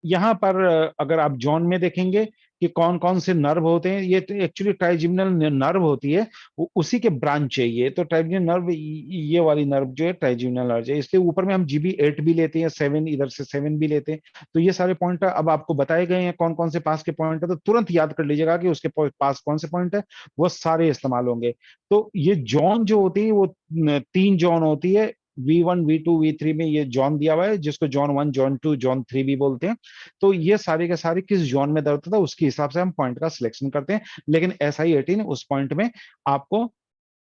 यहाँ पर अगर आप जॉन में देखेंगे कि कौन कौन से नर्व होते हैं, ये एक्चुअली ट्राइजेमिनल नर्व होती है, उसी के ब्रांच है ये। तो ट्राइजेमिनल नर्व, ये वाली नर्व जो है ट्राइजेमिनल नर्व है। इसलिए ऊपर में हम GB8 भी लेते हैं, 7, इधर से 7 भी लेते हैं। तो ये सारे पॉइंट अब आपको बताए गए हैं कौन कौन से पास के पॉइंट है, तो तुरंत याद कर लीजिएगा कि उसके पास कौन से पॉइंट है, वो सारे इस्तेमाल होंगे। तो ये जॉन जो होती है वो 3 जॉन होती है। V1 V2 V3 में ये जॉन दिया हुआ है, जिसको जॉन 1 जॉन 2 जॉन 3 भी बोलते हैं। तो ये सारे के सारे किस जॉन में दर्द होता है उसके हिसाब से हम पॉइंट का सिलेक्शन करते हैं। लेकिन SI18 उस पॉइंट में आपको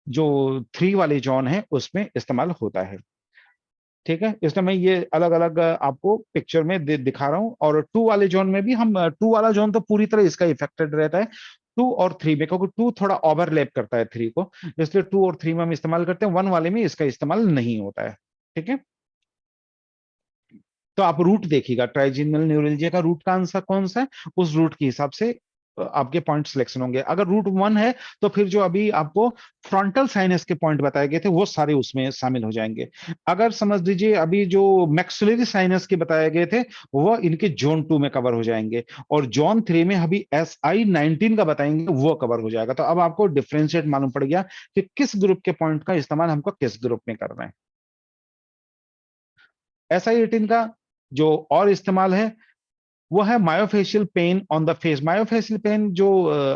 जो 3 वाले जॉन है उसमें इस्तेमाल होता है, ठीक है। इसलिए मैं ये अलग अलग आपको पिक्चर में दिखा रहा हूँ। और 2 वाले जोन में भी हम, 2 वाला जोन तो पूरी तरह इसका इफेक्टेड रहता है 2 और 3 में, क्योंकि 2 थोड़ा ओवरलैप करता है 3 को, इसलिए 2 और 3 में हम इस्तेमाल करते हैं। 1 वाले में इसका इस्तेमाल नहीं होता है, ठीक है। तो आप रूट देखिएगा, ट्राइजेमिनल न्यूरोलजिया का रूट का आंसर कौन सा है, उस रूट के हिसाब से आपके पॉइंट सिलेक्शन होंगे। अगर रूट 1 है तो फिर जो अभी आपको फ्रंटल साइनस के पॉइंट बताए गए थे वो सारे उसमें शामिल हो जाएंगे। अगर समझ लीजिए अभी जो मैक्सिलरी साइनस के बताए गए थे वो इनके जोन 2 में कवर हो जाएंगे, और जोन 3 में अभी SI19 का बताएंगे वो कवर हो जाएगा। तो अब आपको डिफ्रेंशिएट मालूम पड़ गया कि किस ग्रुप के पॉइंट का इस्तेमाल हमको किस ग्रुप में करना है। SI18 का जो और इस्तेमाल है वो है myofascial pain on the face. Myofascial pen जो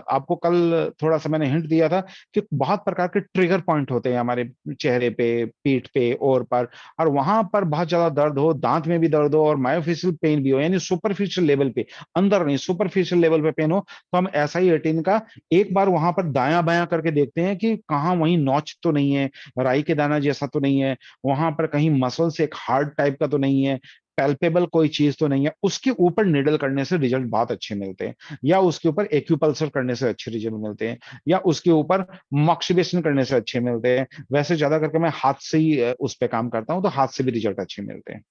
आपको कल थोड़ा सा मैंने हिंट दिया था कि बहुत प्रकार के ट्रिगर पॉइंट होते हैं हमारे चेहरे पे, पीठ पे और पर, और वहां पर बहुत ज्यादा दर्द हो, दांत में भी दर्द हो और मायोफेशियल पेन भी हो, यानी सुपरफिशियल लेवल पे, अंदर नहीं सुपरफिशियल लेवल पे पेन हो, तो हम SI18 का एक बार वहां पर दायां बायां करके देखते हैं कि कहाँ वहीं नॉच तो नहीं है, राई के दाना जैसा तो नहीं है, वहां पर कहीं मसल से एक हार्ड टाइप का तो नहीं है, पैल्पेबल कोई चीज तो नहीं है, उसके ऊपर निडल करने से रिजल्ट बहुत अच्छे मिलते हैं, या उसके ऊपर एक्यूपल्सर करने से अच्छे रिजल्ट मिलते हैं, या उसके ऊपर मॉक्सिबेशन करने से अच्छे मिलते हैं। वैसे ज्यादा करके मैं हाथ से ही उस पे काम करता हूँ, तो हाथ से भी रिजल्ट अच्छे मिलते हैं।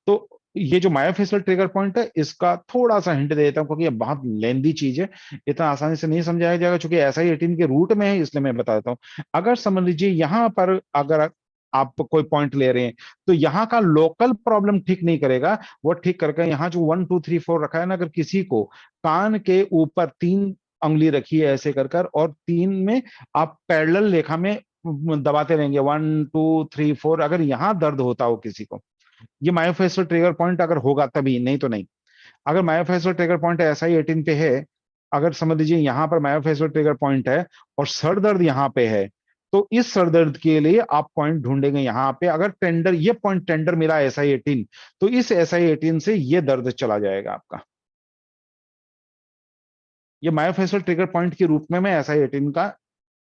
तो ये जो मायोफेशियल ट्रिगर पॉइंट है, इसका थोड़ा सा हिंट दे देता हूँ, क्योंकि ये बहुत लेंदी चीज है, इतना आसानी से नहीं समझाया जाएगा, चूंकि ऐसा ही 18 के रूट में है, इसलिए मैं बता देता हूँ। अगर समझ लीजिए यहाँ पर अगर आप कोई पॉइंट ले रहे हैं, तो यहाँ का लोकल प्रॉब्लम ठीक नहीं करेगा, वो ठीक करके यहाँ जो 1 2 3 4 रखा है ना, अगर किसी को कान के ऊपर 3 उंगली रखी है ऐसे कर कर, और 3 में आप पैरेलल रेखा में दबाते रहेंगे, 1 2 3 4, अगर यहाँ दर्द होता हो किसी को, ये मायोफेशियल ट्रिगर पॉइंट अगर होगा तभी, नहीं तो नहीं। अगर मायोफेशियल ट्रिगर पॉइंट ऐसा ही 18 पे है, अगर समझ लीजिए यहाँ पर मायोफेशियल ट्रिगर पॉइंट है और सर दर्द यहाँ पे है, तो इस सर दर्द के लिए आप पॉइंट ढूंढेंगे यहाँ पे, अगर टेंडर, ये पॉइंट टेंडर मिला SI18, तो इस SI18 से ये दर्द चला जाएगा आपका। ये मायोफेशियल ट्रिगर पॉइंट के रूप में मैं SI18 का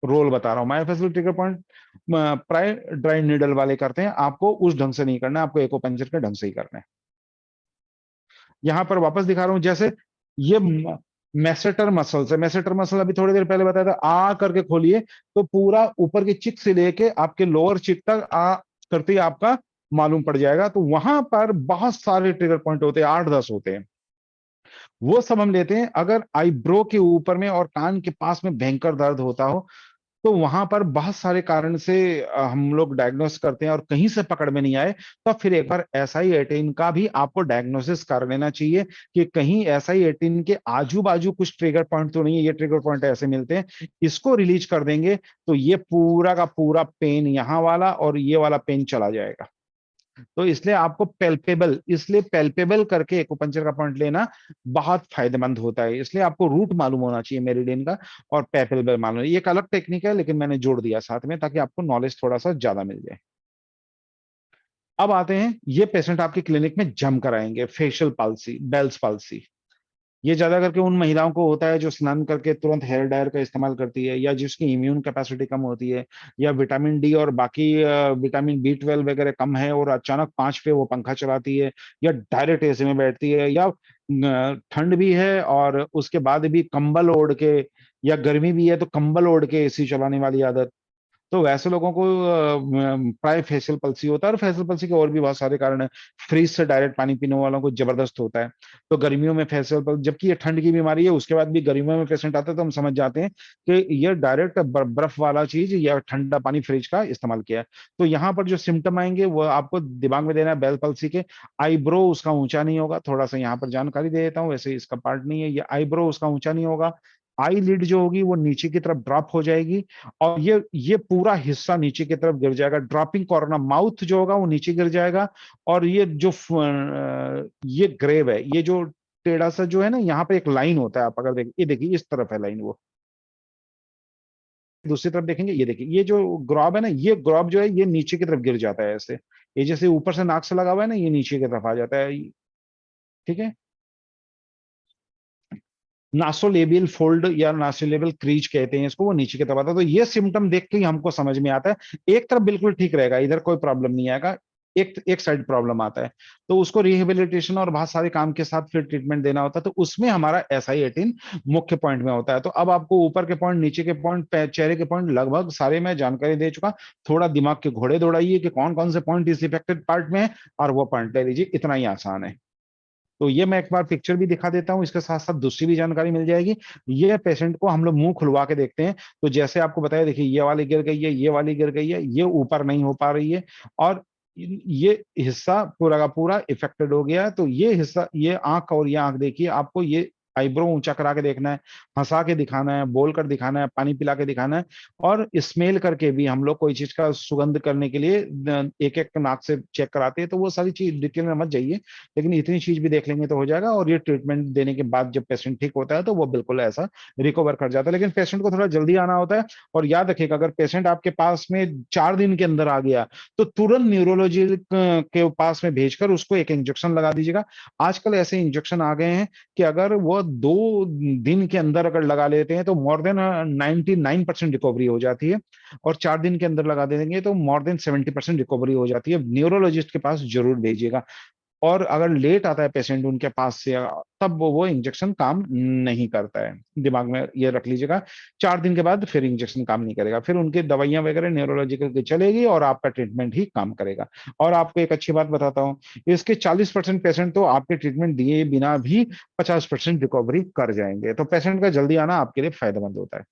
रोल बता रहा हूँ। मायोफेशियल ट्रिगर पॉइंट प्राय ड्राई नीडल वाले करते हैं, आपको उस ढंग से नहीं करना है, आपको एक्यूपंक्चर के ढंग से ही करना है। यहां पर वापस दिखा रहा हूं, जैसे ये मैसेटर मसल्स है, मैसेटर मसल अभी थोड़ी देर पहले बताया था, आ करके खोलिए तो पूरा ऊपर की चिक से लेके आपके लोअर चिक तक आ करते ही आपका मालूम पड़ जाएगा। तो वहां पर बहुत सारे ट्रिगर पॉइंट होते हैं, 8 10 होते हैं, वो सब हम लेते हैं। अगर आईब्रो के ऊपर में और कान के पास में भयंकर दर्द होता हो, तो वहां पर बहुत सारे कारण से हम लोग डायग्नोस करते हैं और कहीं से पकड़ में नहीं आए, तो फिर एक बार SI18 का भी आपको डायग्नोसिस कर लेना चाहिए कि कहीं SI18 के आजू बाजू कुछ ट्रिगर पॉइंट तो नहीं है। ये ट्रिगर पॉइंट ऐसे मिलते हैं, इसको रिलीज कर देंगे तो ये पूरा का पूरा पेन यहाँ वाला और ये वाला पेन चला जाएगा। तो इसलिए आपको पेल्पेबल, इसलिए पेल्पेबल करके एक्यूपंक्चर का पॉइंट लेना बहुत फायदेमंद होता है। इसलिए आपको रूट मालूम होना चाहिए मेरिडियन का, और पेल्पेबल मालूम, ये एक अलग टेक्निक है, लेकिन मैंने जोड़ दिया साथ में ताकि आपको नॉलेज थोड़ा सा ज्यादा मिल जाए। अब आते हैं, ये पेशेंट आपके क्लिनिक में जम कर आएंगे, फेशियल पाल्सी, बेल्स पाल्सी। ये ज्यादा करके उन महिलाओं को होता है जो स्नान करके तुरंत हेयर ड्रायर का इस्तेमाल करती है, या जिसकी इम्यून कैपेसिटी कम होती है, या विटामिन डी और बाकी विटामिन B12 वगैरह कम है, और अचानक 5 पे वो पंखा चलाती है, या डायरेक्ट एसी में बैठती है, या ठंड भी है और उसके बाद भी कंबल ओढ़ के, या गर्मी भी है तो कंबल ओढ़ के एसी चलाने वाली आदत। तो वैसे लोगों को प्राय फेशियल पल्सी होता है, और फेशियल पल्सी के और भी बहुत सारे कारण हैं। फ्रिज से डायरेक्ट पानी पीने वालों को जबरदस्त होता है, तो गर्मियों में फेशियल पल्स, जबकि ये ठंड की बीमारी है, उसके बाद भी गर्मियों में पेशेंट आता है, तो हम समझ जाते हैं कि ये डायरेक्ट बर्फ वाला चीज या ठंडा पानी फ्रिज का इस्तेमाल किया है। तो यहाँ पर जो सिम्टम आएंगे वो आपको दिमाग में देना है बेल पल्सी के। आईब्रो उसका ऊंचा नहीं होगा, थोड़ा सा यहाँ पर जानकारी दे देता हूँ, वैसे इसका पार्ट नहीं है, ये आईब्रो उसका ऊंचा नहीं होगा। आई लिड जो होगी वो नीचे की तरफ ड्रॉप हो जाएगी, और ये पूरा हिस्सा नीचे की तरफ गिर जाएगा। ड्रॉपिंग कॉर्नर माउथ जो होगा वो नीचे गिर जाएगा, और ये जो ये ग्रेव है, ये जो टेढ़ा सा जो है ना, यहाँ पे एक लाइन होता है, आप अगर देखिए, ये देखिए इस तरफ है लाइन, वो दूसरी तरफ देखेंगे, ये देखिए ये जो ग्रॉब है ना, ये ग्रॉब जो है ये नीचे की तरफ गिर जाता है ऐसे। ये जैसे ऊपर से नाक से लगा हुआ है ना, ये नीचे की तरफ आ जाता है। ठीक है, नासोलेबियल फोल्ड या नासोलेबियल क्रीज कहते हैं इसको, वो नीचे की तरफ आता है। तो ये सिम्टम देख के ही हमको समझ में आता है, एक तरफ बिल्कुल ठीक रहेगा, इधर कोई प्रॉब्लम नहीं आएगा, एक एक साइड प्रॉब्लम आता है, तो उसको रिहेबिलिटेशन और बहुत सारे काम के साथ फिर ट्रीटमेंट देना होता है। तो उसमें हमारा SI18 मुख्य पॉइंट में होता है। तो अब आपको ऊपर के पॉइंट, नीचे के पॉइंट, चेहरे के पॉइंट लगभग सारे मैं जानकारी दे चुका। थोड़ा दिमाग के घोड़े दौड़ाइए कि कौन कौन से पॉइंट इस इफेक्टेड पार्ट में है, और वो पॉइंट ले लीजिए, इतना ही आसान है। तो ये मैं एक बार पिक्चर भी दिखा देता हूँ, इसके साथ साथ दूसरी भी जानकारी मिल जाएगी। ये पेशेंट को हम लोग मुंह खुलवा के देखते हैं, तो जैसे आपको बताया, देखिए ये वाली गिर गई है, ये वाली गिर गई है, ये ऊपर नहीं हो पा रही है, और ये हिस्सा पूरा का पूरा इफेक्टेड हो गया है। तो ये हिस्सा, ये आंख और ये आंख देखिए, आपको ये आईब्रो ऊंचा करा के देखना है, हंसा के दिखाना है, बोल कर दिखाना है, पानी पिला के दिखाना है, और स्मेल करके भी हम लोग कोई चीज का सुगंध करने के लिए एक एक नाक से चेक कराते हैं। तो वो सारी चीज डिटेल में मत जाइए, लेकिन इतनी चीज भी देख लेंगे तो हो जाएगा। और ये ट्रीटमेंट देने के बाद जब पेशेंट ठीक होता है, तो वो बिल्कुल ऐसा रिकवर कर जाता है। लेकिन पेशेंट को थोड़ा जल्दी आना होता है, और याद रखिएगा, अगर पेशेंट आपके पास में 4 दिन के अंदर आ गया, तो तुरंत न्यूरोलॉजी के पास में भेजकर उसको एक इंजेक्शन लगा दीजिएगा। आजकल ऐसे इंजेक्शन आ गए हैं कि अगर वो 2 दिन के अंदर अगर लगा लेते हैं तो मोर देन 99% रिकवरी हो जाती है, और 4 दिन के अंदर लगा देंगे तो मोर देन 70% रिकवरी हो जाती है। न्यूरोलॉजिस्ट के पास जरूर भेजिएगा। और अगर लेट आता है पेशेंट उनके पास से, तब वो इंजेक्शन काम नहीं करता है, दिमाग में ये रख लीजिएगा। 4 दिन के बाद फिर इंजेक्शन काम नहीं करेगा, फिर उनकी दवाइयां वगैरह न्यूरोलॉजिकल की चलेगी और आपका ट्रीटमेंट ही काम करेगा। और आपको एक अच्छी बात बताता हूँ, इसके 40% पेशेंट तो आपके ट्रीटमेंट दिए बिना भी 50% रिकवरी कर जाएंगे। तो पेशेंट का जल्दी आना आपके लिए फायदेमंद होता है।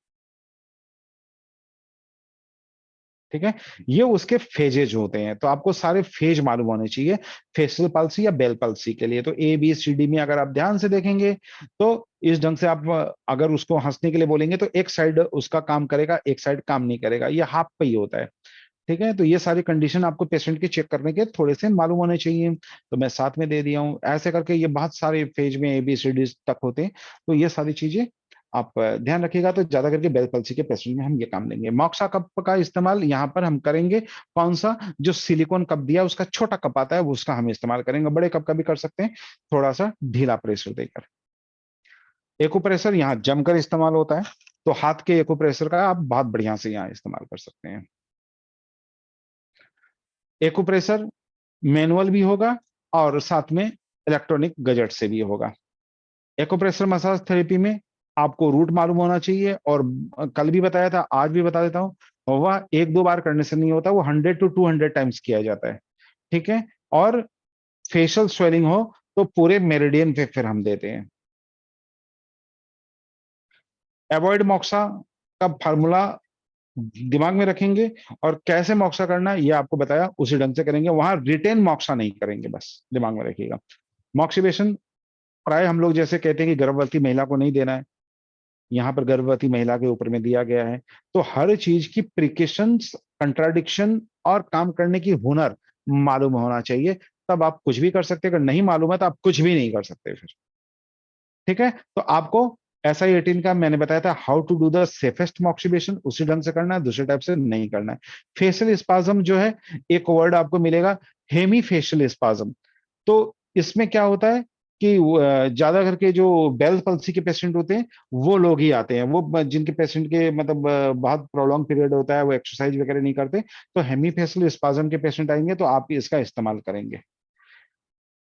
ठीक है। ये उसके फेजेज होते हैं, तो आपको सारे फेज मालूम होने चाहिए फेशियल पल्सी या बेल पल्सी के लिए। तो ABCD में अगर आप ध्यान से देखेंगे तो इस ढंग से आप अगर उसको हंसने के लिए बोलेंगे तो एक साइड उसका काम करेगा, एक साइड काम नहीं करेगा, ये हाफ पे ही होता है। ठीक है। तो ये सारी कंडीशन आपको पेशेंट के चेक करने के थोड़े से मालूम होने चाहिए, तो मैं साथ में दे दिया हूँ। ऐसे करके ये बहुत सारे फेज में ABCD तक होते हैं। तो ये सारी चीजें आप ध्यान रखिएगा। तो ज्यादा करके बेल पल्सी के पेशेंट में हम ये काम लेंगे। मॉक्सा कप का इस्तेमाल यहाँ पर हम करेंगे कौन सा, जो सिलिकॉन कप दिया उसका छोटा कप आता है वो, उसका हम इस्तेमाल करेंगे। बड़े कप का भी कर सकते हैं, थोड़ा सा ढीला प्रेशर देकर। एक्यूप्रेशर यहाँ जमकर इस्तेमाल होता है, तो हाथ के एक्यूप्रेशर का आप बहुत बढ़िया से यहाँ इस्तेमाल कर सकते हैं। एक्यूप्रेशर मैनुअल भी होगा और साथ में इलेक्ट्रॉनिक गजट से भी होगा। एक्यूप्रेशर मसाज थेरेपी में आपको रूट मालूम होना चाहिए, और कल भी बताया था, आज भी बता देता हूँ, वह 1-2 बार करने से नहीं होता, वो 100 to 200 टाइम्स किया जाता है। ठीक है। और फेशियल स्वेलिंग हो तो पूरे मेरिडियन पे फिर हम देते हैं। एवॉइड मॉक्सा का फार्मूला दिमाग में रखेंगे, और कैसे मॉक्सा करना है ये आपको बताया, उसी ढंग से करेंगे। वहां रिटेन मॉक्सा नहीं करेंगे, बस दिमाग में रखिएगा। मॉक्सिबेशन प्राय हम लोग जैसे कहते हैं कि गर्भवती महिला को नहीं देना है, यहाँ पर गर्भवती महिला के ऊपर में दिया गया है। तो हर चीज की प्रिकॉशंस, कंट्राडिक्शन और काम करने की हुनर मालूम होना चाहिए, तब आप कुछ भी कर सकते हैं। अगर नहीं मालूम है तो आप कुछ भी नहीं कर सकते फिर। ठीक है। तो आपको SI-18 का मैंने बताया था how to do the safest moxibustion, उसी ढंग से करना है, दूसरे टाइप से नहीं करना है। फेशियल स्पाज्म जो है, एक वर्ड आपको मिलेगा, हेमी फेशियल स्पाज्म। तो इसमें क्या होता है कि ज्यादा करके जो बेल पल्सी के पेशेंट होते हैं वो लोग ही आते हैं, वो जिनके पेशेंट के मतलब बहुत प्रोलॉन्ग पीरियड होता है, वो एक्सरसाइज वगैरह नहीं करते, तो हेमी फेशियल स्पाज्म के पेशेंट आएंगे तो आप इसका इस्तेमाल करेंगे।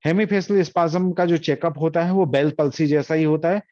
हेमीफेशियल स्पाज्म का जो चेकअप होता है वो बेल पल्सी जैसा ही होता है।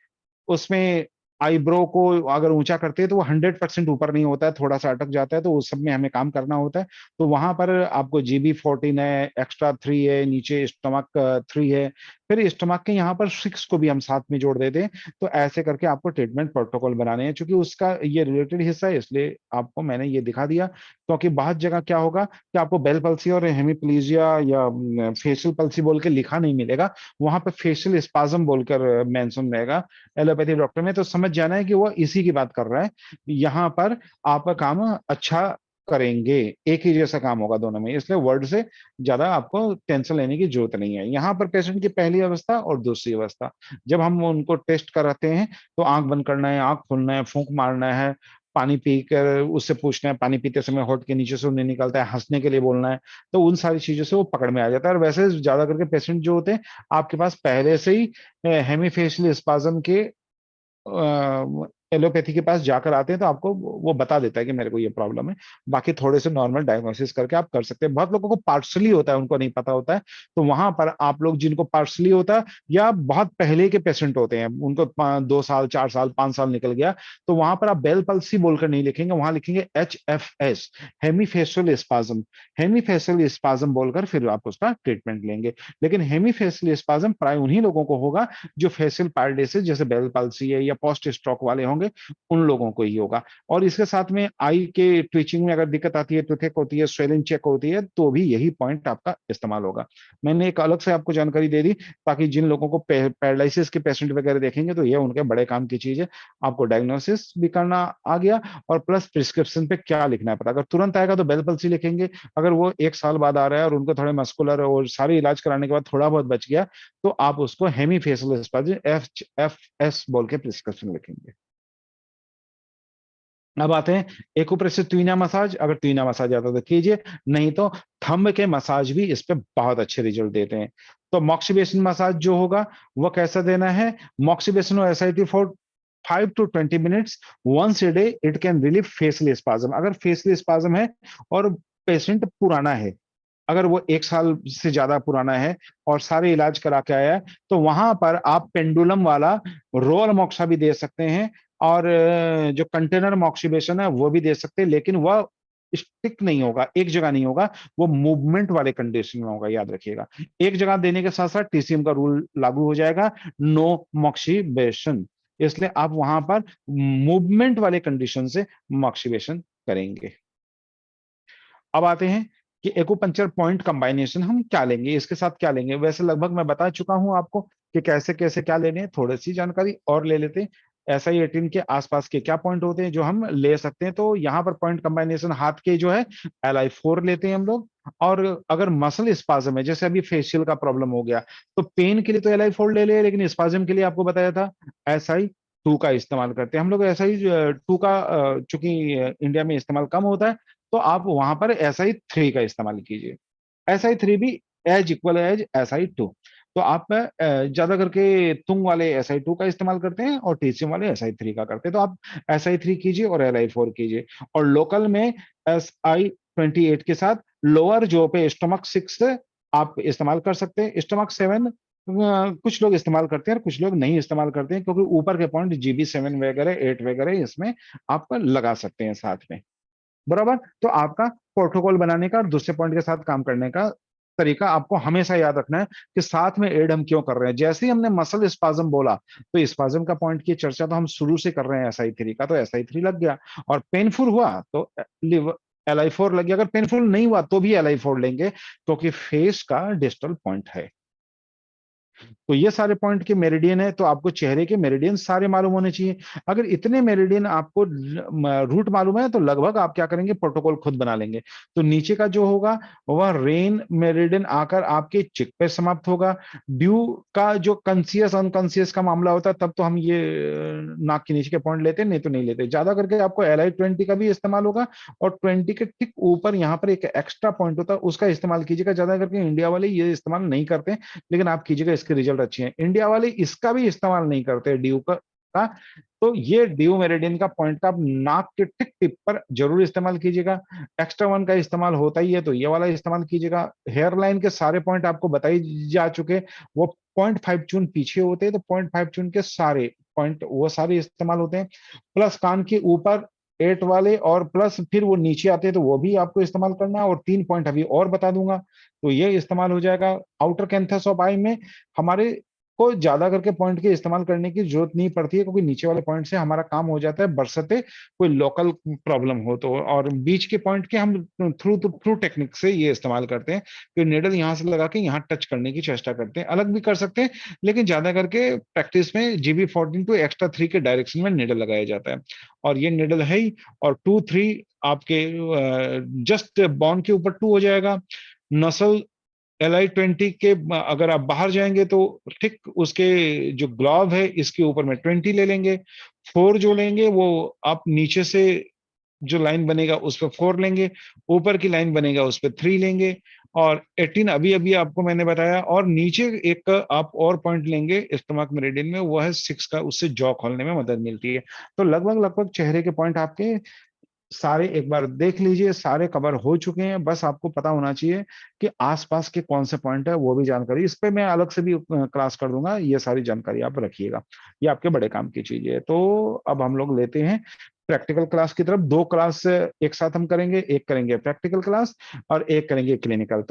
उसमें आईब्रो को अगर ऊंचा करते हैं तो वो 100% ऊपर नहीं होता है, थोड़ा सा अटक जाता है, तो उस सब में हमें काम करना होता है। तो वहां पर आपको GB14 है, एक्स्ट्रा 3 है, नीचे स्टमक 3 है, फिर स्टमक के यहाँ पर 6 को भी हम साथ में जोड़ देते हैं। तो ऐसे करके आपको ट्रीटमेंट प्रोटोकॉल बनाने हैं, क्योंकि उसका ये रिलेटेड हिस्सा है, इसलिए आपको मैंने ये दिखा दिया। क्योंकि बहुत जगह क्या होगा कि आपको बेल पल्सी और हेमीप्लीजिया या फेशियल पल्सी बोल के लिखा नहीं मिलेगा, वहां पर फेशियल स्पाज्म बोलकर मेंशन रहेगा एलोपैथी डॉक्टर में, तो समझ जाना है कि वो इसी की बात कर रहा है। यहाँ पर आपका काम अच्छा करेंगे, एक ही जैसा काम होगा दोनों में, इसलिए वर्ड से ज्यादा आपको टेंशन लेने की जरूरत नहीं है। यहाँ पर पेशेंट की पहली अवस्था और दूसरी अवस्था, जब हम उनको टेस्ट कराते हैं तो आंख बंद करना है, आंख खोलना है, फूंक मारना है, पानी पीकर उससे पूछना है, पानी पीते समय होठ के नीचे से नहीं निकलता है, हंसने के लिए बोलना है, तो उन सारी चीजों से वो पकड़ में आ जाता है। और वैसे ज्यादा करके पेशेंट जो होते हैं आपके पास पहले से ही हेमीफेशियल स्पाज्म के एलोपैथी के पास जाकर आते हैं, तो आपको वो बता देता है कि मेरे को ये प्रॉब्लम है। बाकी थोड़े से नॉर्मल डायग्नोसिस करके आप कर सकते हैं। बहुत लोगों को पार्शली होता है, उनको नहीं पता होता है, तो वहां पर आप लोग जिनको पार्शली होता है या बहुत पहले के पेशेंट होते हैं, उनको 2 साल 4 साल 5 साल निकल गया, तो वहां पर आप बेल पल्सी बोलकर नहीं लिखेंगे, वहां लिखेंगे HFS, hemifacial spasm. Hemifacial spasm बोलकर फिर आप उसका ट्रीटमेंट लेंगे। लेकिन हेमीफेशियल स्पाज्म प्राय उन्हीं लोगों को होगा जो फेशियल पैरालिसिस जैसे बेल पाल्सी है या पोस्ट स्ट्रोक वाले होंगे, उन लोगों को ही होगा। और इसके साथ में आई के ट्विचिंग में अगर दिक्कत आती है, टूथेक होती है, स्वेलिंग चेक होती है, तो भी यही पॉइंट आपका इस्तेमाल होगा। मैंने एक अलग से आपको जानकारी दे दी, ताकि जिन लोगों को पैरालिसिस के पेशेंट वगैरह देखेंगे तो ये उनके बड़े काम की चीज है। आपको डायग्नोसिस भी करना आ गया, और प्लस प्रिस्क्रिप्शन पे क्या लिखना है पता। अगर तुरंत आएगा तो बेल पल्सी लिखेंगे, अगर वो 1 साल बाद आ रहा है और उनको थोड़े मस्कुलर और सारे इलाज कराने के बाद थोड़ा बहुत बच गया, तो आप उसको हेमी फेशियल स्पाज्म HFS बोल के प्रिस्क्रिप्शन लिखेंगे। अब आते हैं एक्यूप्रेशर ट्विना मसाज। अगर ट्विना मसाज आता है तो कीजिए, नहीं तो थंब के मसाज भी इस पे बहुत अच्छे रिजल्ट देते हैं। तो मॉक्सिबेशन मसाज जो होगा वो कैसा देना है? मॉक्सिबेशन और SIT for 5 to 20 minutes once a day, it can relieve facial spasm। अगर फेसियल स्पाज्म है और पेशेंट पुराना है, अगर वो 1 साल से ज्यादा पुराना है और सारे इलाज करा के आया है, तो वहां पर आप पेंडुलम वाला रोल मॉक्सा भी दे सकते हैं, और जो कंटेनर मॉक्सिबेशन है वो भी दे सकते हैं, लेकिन वह स्टिक नहीं होगा, एक जगह नहीं होगा, वो मूवमेंट वाले कंडीशन में होगा, याद रखिएगा। एक जगह देने के साथ साथ टीसीएम का रूल लागू हो जाएगा, नो मॉक्सिबेशन। इसलिए आप वहां पर मूवमेंट वाले कंडीशन से मॉक्सिबेशन करेंगे। अब आते हैं कि एक्यूपंक्चर पॉइंट कंबाइनेशन हम क्या लेंगे, इसके साथ क्या लेंगे। वैसे लगभग मैं बता चुका हूं आपको कि कैसे कैसे क्या लेने हैं, थोड़ी सी जानकारी और ले लेते हैं। SI18 के आसपास के क्या पॉइंट होते हैं जो हम ले सकते हैं, तो यहाँ पर पॉइंट कंबाइनेशन हाथ के जो है LI4 लेते हैं हम लोग। और अगर मसल स्पाज्म है, जैसे अभी फेशियल का प्रॉब्लम हो गया, तो पेन के लिए तो LI4 ले ले, लेकिन स्पाज्म के लिए आपको बताया था SI2 का इस्तेमाल करते हैं हम लोग। SI2 का चूंकि इंडिया में इस्तेमाल कम होता है, तो आप वहां पर SI3 का इस्तेमाल कीजिए। SI3 भी एज इक्वल एज SI2। तो आप ज्यादा करके तुंग वाले SI2 का इस्तेमाल करते हैं और टीचिंग वाले SI3 का करते हैं, तो आप SI3 कीजिए और LI4 कीजिए। और लोकल में SI28 के साथ लोअर जो पे स्टमक 6 आप इस्तेमाल कर सकते हैं। स्टमक 7 कुछ लोग इस्तेमाल करते हैं और कुछ लोग नहीं इस्तेमाल करते हैं, क्योंकि ऊपर के पॉइंट GB7 वगैरह 8 वगैरह इसमें आप लगा सकते हैं साथ में। बराबर। तो आपका प्रोटोकॉल बनाने का और दूसरे पॉइंट के साथ काम करने का तरीका आपको हमेशा याद रखना है कि साथ में एड हम क्यों कर रहे हैं। जैसे ही हमने मसल स्पाज्म बोला, तो स्पाज्म का पॉइंट की चर्चा तो हम शुरू से कर रहे हैं SI3 का, तो SI3 लग गया। और पेनफुल हुआ तो LI4 लग गया। अगर पेनफुल नहीं हुआ तो भी LI4 लेंगे, क्योंकि फेस का डिस्टल पॉइंट है। तो ये सारे पॉइंट के मेरिडियन है, तो आपको चेहरे के मेरिडियन सारे मालूम होने चाहिए। अगर इतने मेरिडियन आपको रूट मालूम है, तो लगभग आप क्या करेंगे, प्रोटोकॉल खुद बना लेंगे। तो नीचे का जो होगा वह रेन मेरिडियन आकर आपके चिक पे समाप्त होगा। ड्यू का जो कंसियस अनकॉन्सियस का मामला होता है, तब तो हम ये नाक के नीचे के पॉइंट लेते हैं, नहीं तो नहीं लेते। ज्यादा करके आपको LI20 का भी इस्तेमाल होगा, और 20 के ठीक ऊपर यहाँ पर एक एक्स्ट्रा पॉइंट होता है, उसका इस्तेमाल कीजिएगा। ज्यादा करके इंडिया वाले ये इस्तेमाल नहीं करते, लेकिन आप कीजिएगा, इसके रिजल्ट अच्छे हैं। इंडिया वाले इसका भी इस्तेमाल नहीं करते ड्यू का। तो ये ड्यू मेरिडियन का पॉइंट का आप नाक के टिक टिप पर जरूर इस्तेमाल कीजिएगा। एक्स्ट्रा 1 का इस्तेमाल होता ही है, तो ये वाला इस्तेमाल कीजिएगा। हेयर लाइन के सारे पॉइंट आपको बताई जा चुके, वो 0.5 चून पीछे होते हैं, तो 0.5 चून के सारे पॉइंट वो सारे इस्तेमाल होते हैं। प्लस कान के ऊपर 8 वाले, और प्लस फिर वो नीचे आते हैं, तो वो भी आपको इस्तेमाल करना है। और 3 पॉइंट अभी और बता दूंगा, तो ये इस्तेमाल हो जाएगा। आउटर कैंथस ऑफ आई में हमारे को ज्यादा करके पॉइंट के इस्तेमाल करने की जरूरत नहीं पड़ती है, क्योंकि नीचे वाले पॉइंट से हमारा काम हो जाता है, बरसते कोई लोकल प्रॉब्लम हो तो। और बीच के पॉइंट के हम थ्रू टेक्निक से ये इस्तेमाल करते हैं कि निडल यहाँ से लगा के यहाँ टच करने की चेष्टा करते हैं। अलग भी कर सकते हैं, लेकिन ज्यादा करके प्रैक्टिस में GB14 टू एक्स्ट्रा 3 के डायरेक्शन में निडल लगाया जाता है। और ये निडल है ही। और 2-3 आपके जस्ट बॉन के ऊपर 2 हो जाएगा। नसल LI20 के अगर आप बाहर जाएंगे तो ठीक उसके जो ग्लॉव है इसके ऊपर में 20 ले लेंगे। 4 जो लेंगे वो आप नीचे से जो लाइन बनेगा उस पर 4 लेंगे, ऊपर की लाइन बनेगा उस पर 3 लेंगे। और 18 अभी अभी आपको मैंने बताया। और नीचे एक आप और पॉइंट लेंगे स्टमक मेरिडियन में, वो है 6 का, उससे जॉ खोलने में मदद मिलती है। तो लगभग लगभग चेहरे के पॉइंट आपके सारे एक बार देख लीजिए, सारे कवर हो चुके हैं। बस आपको पता होना चाहिए कि आसपास के कौन से पॉइंट है, वो भी जानकारी इस पे मैं अलग से भी क्लास कर दूंगा। ये सारी जानकारी आप रखिएगा, ये आपके बड़े काम की चीज है। तो अब हम लोग लेते हैं प्रैक्टिकल क्लास की तरफ। 2 क्लास एक साथ हम करेंगे, एक करेंगे प्रैक्टिकल क्लास और एक करेंगे क्लिनिकल।